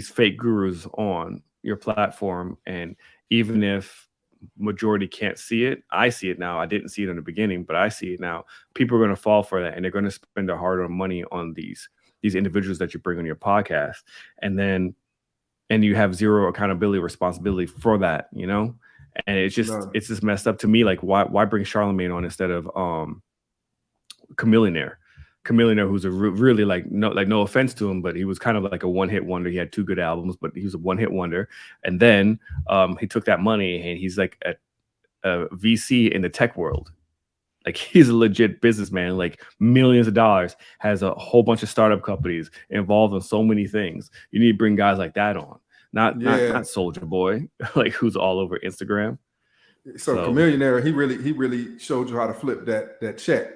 fake gurus on your platform, and even if majority can't see it, I see it now. I didn't see it in the beginning, but I see it now. People are going to fall for that, and they're going to spend their hard-earned money on these individuals that you bring on your podcast, and you have zero accountability, responsibility for that, and it's just messed up to me. Like, why bring Charlemagne on instead of Chameleonaire? Chameleonaire, who's a really no offense to him, but he was kind of like a one-hit wonder. He had 2 good albums, but he was a one-hit wonder. And then he took that money and he's like a VC in the tech world. Like, he's a legit businessman, like millions of dollars, has a whole bunch of startup companies involved in so many things. You need to bring guys like that on, not Soldier Boy, like who's all over Instagram. So Chameleonaire, he really showed you how to flip that check.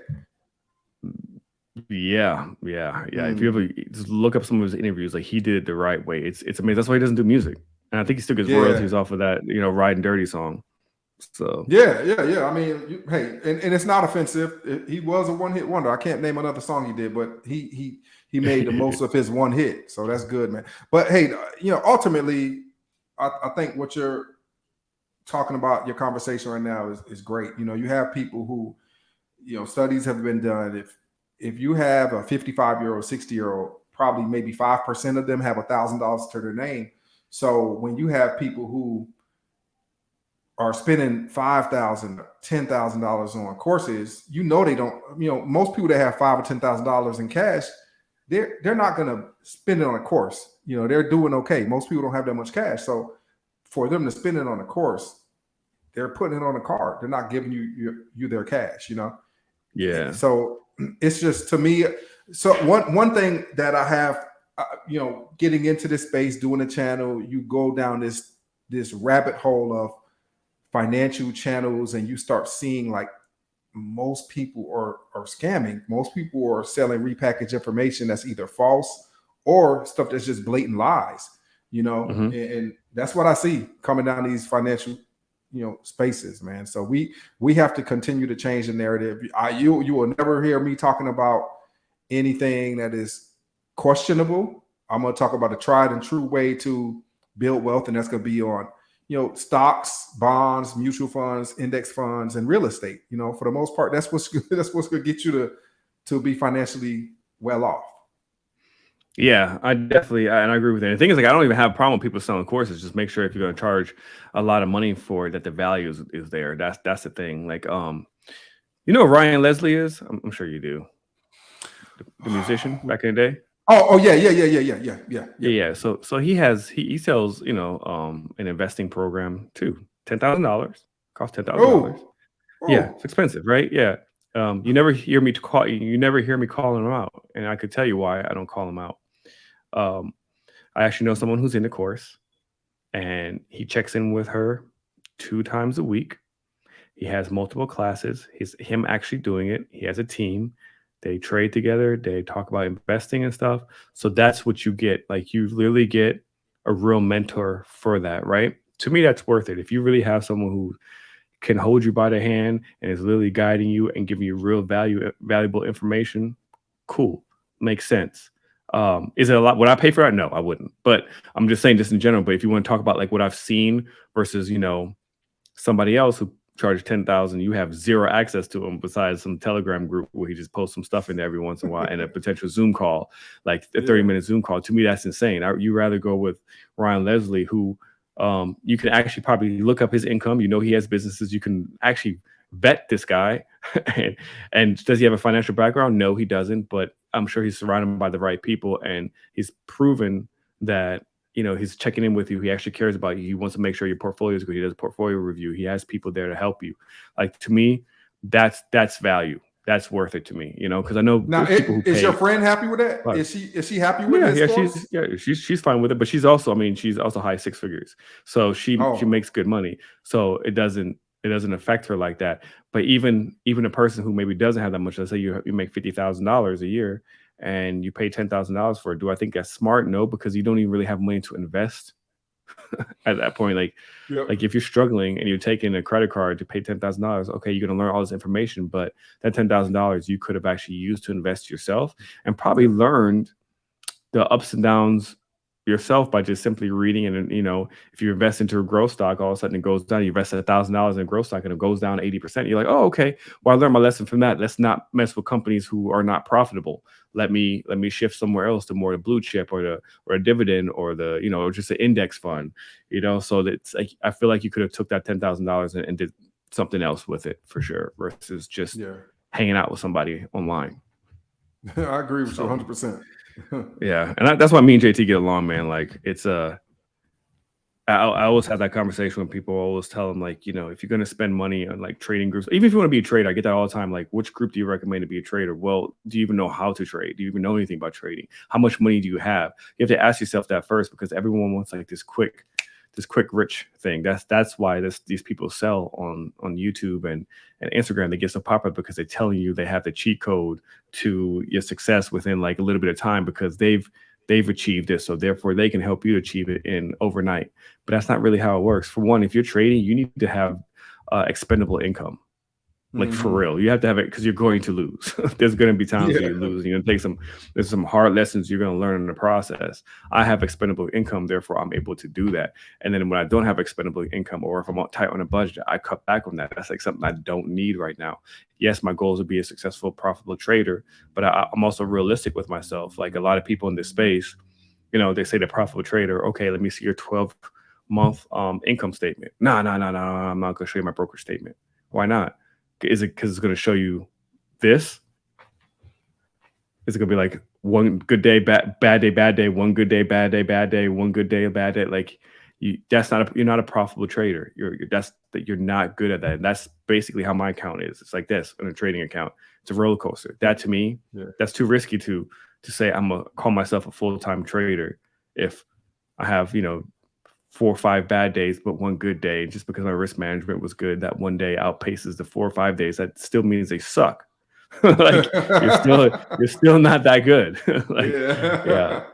Yeah. If you ever just look up some of his interviews, like, he did it the right way. It's amazing. That's why he doesn't do music, and I think he still gets royalties off of that, Riding Dirty song. So yeah. I mean, hey, and it's not offensive. He was a one-hit wonder. I can't name another song he did, but he made the most of his one hit. So that's good, man. But hey, ultimately, I think what you're talking about, your conversation right now is great. You have people who, studies have been done. If you have a 55-year-old, 60-year-old, probably maybe 5% of them have $1,000 to their name. So when you have people who are spending $5,000, $10,000 on courses, they don't. Most people that have $5,000 or $10,000 in cash, they're not going to spend it on a course. They're doing okay. Most people don't have that much cash, so for them to spend it on a course, they're putting it on a card. They're not giving you their cash. Yeah. So it's just, to me. So one thing that I have, getting into this space, doing a channel, you go down this rabbit hole of financial channels, and you start seeing like most people are scamming. Most people are selling repackaged information that's either false or stuff that's just blatant lies. And that's what I see coming down these financial spaces, man. So we have to continue to change the narrative. You will never hear me talking about anything that is questionable. I'm going to talk about a tried and true way to build wealth, and that's going to be on stocks, bonds, mutual funds, index funds, and real estate. For the most part, that's what's going to get you to be financially well off. Yeah, I agree with that. The thing is, like, I don't even have a problem with people selling courses. Just make sure if you're going to charge a lot of money for it, that the value is there. That's the thing. Like, you know who Ryan Leslie is? I'm sure you do. The musician back in the day. Oh yeah. Yeah. So he sells an investing program too. $10,000 costs $10,000. Yeah, it's expensive, right? Yeah. You never hear me calling him out, and I could tell you why I don't call him out. I actually know someone who's in the course, and he checks in with her 2 times a week. He has multiple classes. Him actually doing it. He has a team. They trade together. They talk about investing and stuff. So that's what you get. Like, you literally get a real mentor for that, right? To me, that's worth it. If you really have someone who can hold you by the hand and is literally guiding you and giving you real valuable information, cool. Makes sense. Is it a lot? Would I pay for that? No, I wouldn't. But I'm just saying this in general. But if you want to talk about like what I've seen versus, somebody else who charges $10,000, you have zero access to him besides some Telegram group where he just posts some stuff in there every once in a while, and a potential Zoom call, like a 30-minute Zoom call. To me, that's insane. You rather go with Ryan Leslie, who you can actually probably look up his income. He has businesses. You can actually vet this guy. and does he have a financial background? No, he doesn't. But I'm sure he's surrounded by the right people, and he's proven that he's checking in with you. He actually cares about you. He wants to make sure your portfolio is good. He does a portfolio review. He has people there to help you. Like, to me, that's value. that's worth it to me, because I know Now, there's people who is your pay. friend happy with that? But Is she happy with yeah, his yeah, course? she's fine with it, but she's also, I mean, she's also high six figures, so she Oh, makes good money, so it doesn't affect her like that. But even a person who maybe doesn't have that much, let's say you make $50,000 a year and you pay $10,000 for it. Do I think that's smart? No, because you don't even really have money to invest at that point. yep. Like if you're struggling and you're taking a credit card to pay $10,000, okay, you're gonna learn all this information, but that $10,000 you could have actually used to invest yourself and probably Yep. learned the ups and downs yourself by just simply reading. And if you invest into a growth stock, all of a sudden it goes down. You invest $1,000 in a growth stock and it goes down 80%. You're like, oh, okay. Well, I learned my lesson from that. Let's not mess with companies who are not profitable. Let me shift somewhere else to more the blue chip or a dividend or or just an index fund. So that's like, I feel like you could have took that $10,000 and did something else with it for sure, versus just Yeah. hanging out with somebody online. I agree with you So 100%. yeah, and that's why me and JT get along, man. Like it's I always have that conversation when people always tell them like, if you're gonna spend money on like trading groups, even if you want to be a trader, I get that all the time. Like, which group do you recommend to be a trader? Well, do you even know how to trade? Do you even know anything about trading? How much money do you have? You have to ask yourself that first, because everyone wants like this quick rich thing. That's why these people sell on YouTube and Instagram. They get so popular because they're telling you they have the cheat code to your success within like a little bit of time, because they've achieved it, so therefore they can help you achieve it in overnight. But that's not really how it works. For one, if you're trading, you need to have expendable income. Like for Hmm. real, you have to have it, because you're going to lose. There's going to be times where Yeah. you lose. There's some hard lessons you're going to learn in the process. I have expendable income, therefore I'm able to do that. And then when I don't have expendable income, or if I'm tight on a budget, I cut back on that. That's like something I don't need right now. Yes, my goal is to be a successful, profitable trader, but I'm also realistic with myself. Like a lot of people in this space, they say the profitable trader. Okay, let me see your 12-month income statement. No, no, no, no, I'm not going to show you my broker statement. Why not? Is it because it's going to show you this? Is it going to be like one good day, bad day, bad day, one good day, bad day, bad day, one good day, bad day? Like you're not a profitable trader. You're not good at that. And that's basically how my account is. It's like this on a trading account. It's a roller coaster. That to me, Yeah. that's too risky to say I'm gonna call myself a full-time trader if I have 4 or 5 bad days, but one good day. Just because my risk management was good, that one day outpaces the 4 or 5 days. That still means they suck. Like you're still not that good. Like, yeah,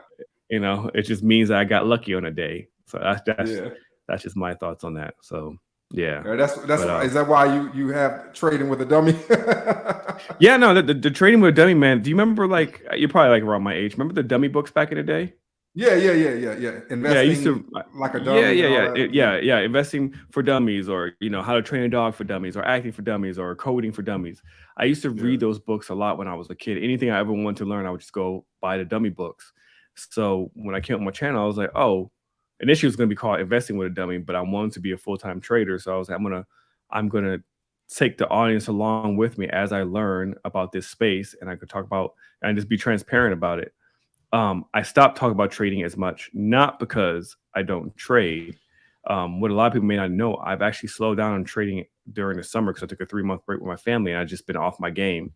Yeah. it just means that I got lucky on a day. So Yeah. that's just my thoughts on that. So yeah, That's but why. Is that why you have trading with a dummy? yeah, no, the trading with a dummy, man. Do you remember, like, you're probably like around my age? Remember the dummy books back in the day? Yeah, yeah, yeah, yeah, yeah. Yeah, I used Investing to. like a Yeah, dummy yeah, and all yeah, that. Yeah. yeah, yeah. Investing for dummies, or how to train a dog for dummies, or acting for dummies, or coding for dummies. I used to Yeah. read those books a lot when I was a kid. Anything I ever wanted to learn, I would just go buy the dummy books. So when I came on my channel, I was like, oh, initially it was going to be called Investing with a Dummy, but I wanted to be a full time trader. So I was like, I'm gonna take the audience along with me as I learn about this space, and I could talk about and just be transparent about it. I stopped talking about trading as much, not because I don't trade. What a lot of people may not know, I've actually slowed down on trading during the summer because I took a 3-month break with my family, and I've just been off my game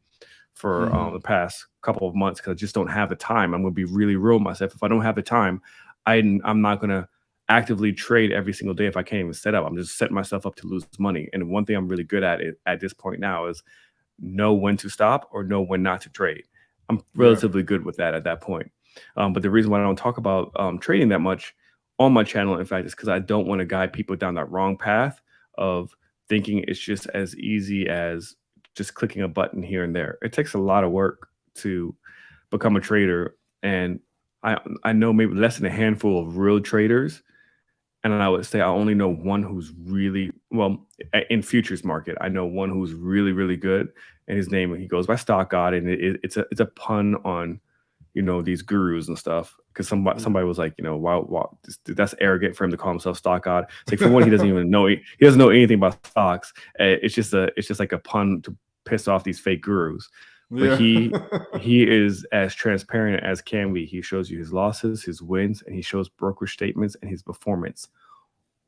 for Hmm. the past couple of months because I just don't have the time. I'm going to be really real with myself. If I don't have the time, I'm not going to actively trade every single day if I can't even set up. I'm just setting myself up to lose money. And one thing I'm really good at it at this point now is know when to stop or know when not to trade. I'm Yeah. relatively good with that at that point. But the reason why I don't talk about trading that much on my channel, in fact, is because I don't want to guide people down that wrong path of thinking it's just as easy as just clicking a button here and there. It takes a lot of work to become a trader, and I know maybe less than a handful of real traders, and I would say I only know one who's really well in futures market. I know one who's really, really good, and his name, he goes by Stock God, and it's a pun on these gurus and stuff. Because Yeah. somebody was like, wow, that's arrogant for him to call himself Stock God. It's like, for one, he doesn't even know he doesn't know anything about stocks. It's just like a pun to piss off these fake gurus. But Yeah. he is as transparent as can be. He shows you his losses, his wins, and he shows broker statements and his performance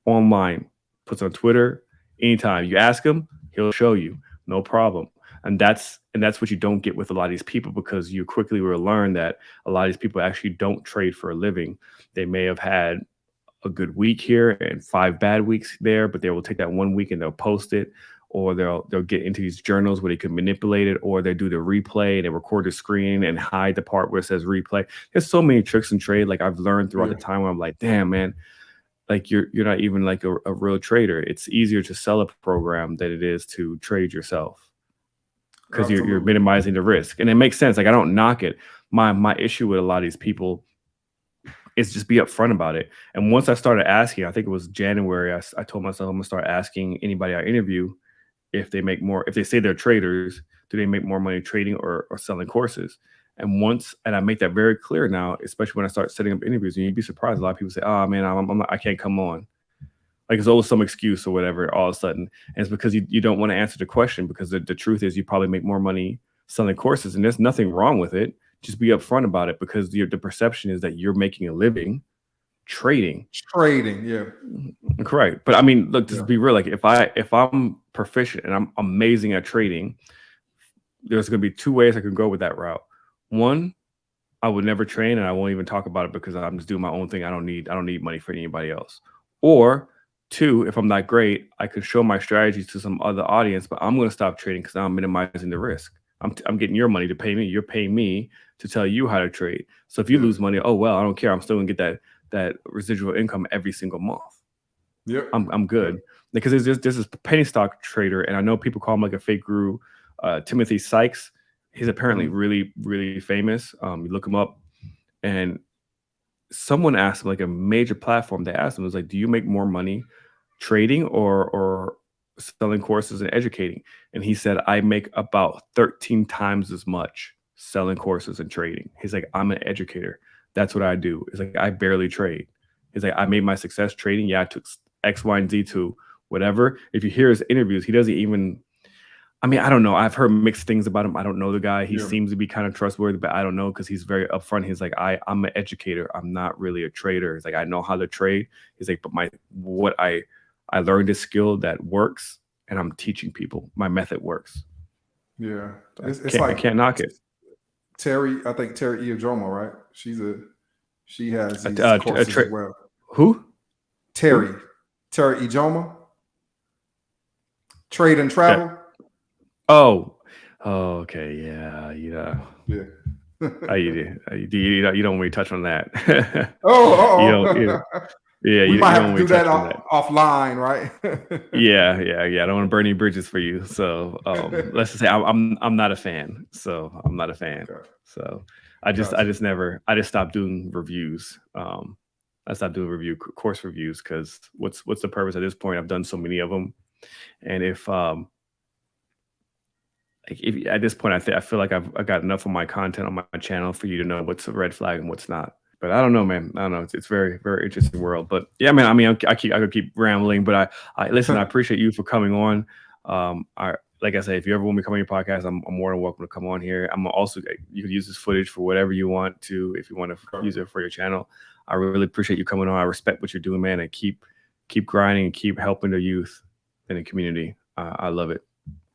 online. Puts on Twitter anytime you ask him, he'll show you, no problem. And that's what you don't get with a lot of these people, because you quickly will learn that a lot of these people actually don't trade for a living. They may have had a good week here and 5 bad weeks there, but they will take that 1 week and they'll post it, or they'll get into these journals where they can manipulate it, or they do the replay and they record the screen and hide the part where it says replay. There's so many tricks and trade, like I've learned throughout the time, where I'm like, damn, man, like you're not even like a real trader. It's easier to sell a program than it is to trade yourself, because you're minimizing the risk. And it makes sense. Like, I don't knock it. My issue with a lot of these people is just be upfront about it. And once I started asking, I think it was January, I told myself I'm gonna start asking anybody I interview if they say they're traders, do they make more money trading or selling courses? And I make that very clear now, especially when I start setting up interviews. And you'd be surprised, a lot of people say, "Oh man, I can't come on." Like, it's always some excuse or whatever all of a sudden. And it's because you don't want to answer the question, because the truth is you probably make more money selling courses, and there's nothing wrong with it. Just be upfront about it, because the perception is that you're making a living trading. Yeah. Correct. But I mean, look, just be real. Like, if I'm proficient and I'm amazing at trading, there's going to be two ways I can go with that route. One, I would never train and I won't even talk about it, because I'm just doing my own thing. I don't need money for anybody else. Or two, if I'm not great, I could show my strategies to some other audience, but I'm going to stop trading because I'm minimizing the risk. I'm getting your money to pay me. You're paying me to tell you how to trade. So if you lose money, oh well, I don't care. I'm still gonna get that residual income every single month. Yep. I'm good. Because there's this penny stock trader, and I know people call him like a fake guru, Timothy Sykes. He's apparently really, really famous. You look him up, and someone asked him, like a major platform, they asked him, was like, do you make more money trading or selling courses and educating? And he said, I make about 13 times as much selling courses and trading. He's like, I'm an educator. That's what I do. It's like, I barely trade. He's like, I made my success trading. Yeah, I took X, Y, and Z to whatever. If you hear his interviews, he doesn't even, I mean, I don't know. I've heard mixed things about him. I don't know the guy. He seems to be kind of trustworthy, but I don't know, because he's very upfront. He's like, I'm an educator. I'm not really a trader. He's like, I know how to trade. He's like, but what I learned this skill that works, and I'm teaching people. My method works. Yeah, I can't knock it. I think Terry Iodroma, right? She has these courses as well. Who? Terry Iodroma. Trade and Travel. Oh, okay, yeah. You don't really touch on that. We might have to do that offline, right? Yeah. I don't want to burn any bridges for you. So let's just say I'm not a fan. So I'm not a fan. Okay. So I just stopped doing reviews. I stopped doing course reviews, because what's the purpose at this point? I've done so many of them, and if at this point I feel like I've got enough of my content on my channel for you to know what's a red flag and what's not. But I don't know, man. I don't know. It's very, very interesting world. But yeah, man. I mean, I could keep rambling, but I listen. I appreciate you for coming on. Like I say, if you ever want me to come on your podcast, I'm more than welcome to come on here. I'm also, you can use this footage for whatever you want to, if you want to use it for your channel. I really appreciate you coming on. I respect what you're doing, man, and keep grinding and keep helping the youth in the community. I love it.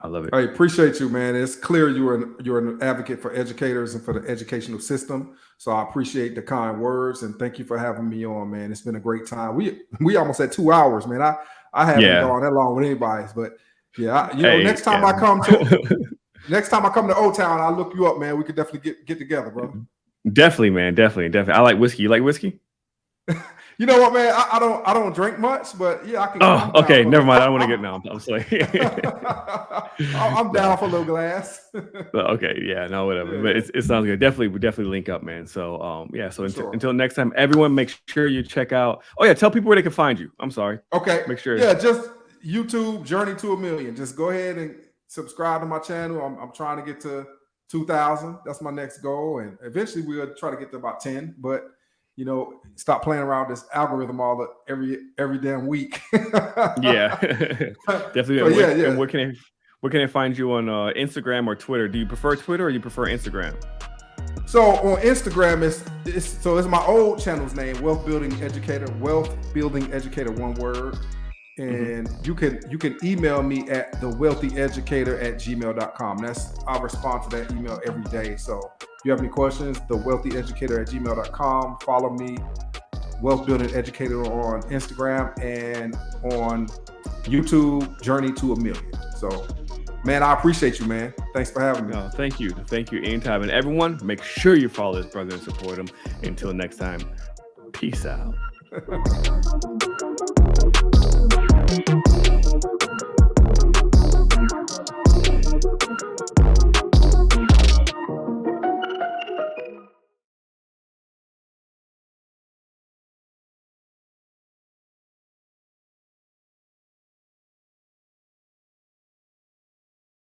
I love it. I appreciate you, man. It's clear you're an advocate for educators and for the educational system. So I appreciate the kind words, and thank you for having me on, man. It's been a great time. We almost had 2 hours, man. I haven't gone that long with anybody's, but yeah, next time I come to Old Town, I'll look you up, man. We could definitely get together, bro. Definitely, man. Definitely. I like whiskey. You like whiskey? You know what, man? I don't drink much, but yeah, I can. Oh, okay. Never mind. I don't want to get now. I'm sorry. I'm down for a little glass. Okay. Yeah. No. Whatever. But it sounds good. Definitely link up, man. So yeah. So until next time, everyone, make sure you check out. Oh yeah. Tell people where they can find you. I'm sorry. Okay. Make sure. Yeah. Just YouTube Journey to a Million. Just go ahead and subscribe to my channel. I'm trying to get to 2,000. That's my next goal, and eventually we'll try to get to about 10. But stop playing around with this algorithm every damn week. Yeah, definitely. Yeah. And where can I find you on Instagram or Twitter? Do you prefer Twitter or you prefer Instagram? So on Instagram, it's my old channel's name, Wealth Building Educator, one word. And you can email me at thewealthyeducator@gmail.com. I'll respond to that email every day. So if you have any questions, thewealthyeducator@gmail.com. Follow me, Wealth Building Educator, on Instagram and on YouTube, Journey to a Million. So, man, I appreciate you, man. Thanks for having me. No, thank you anytime. And everyone, make sure you follow this brother and support him. Until next time, peace out.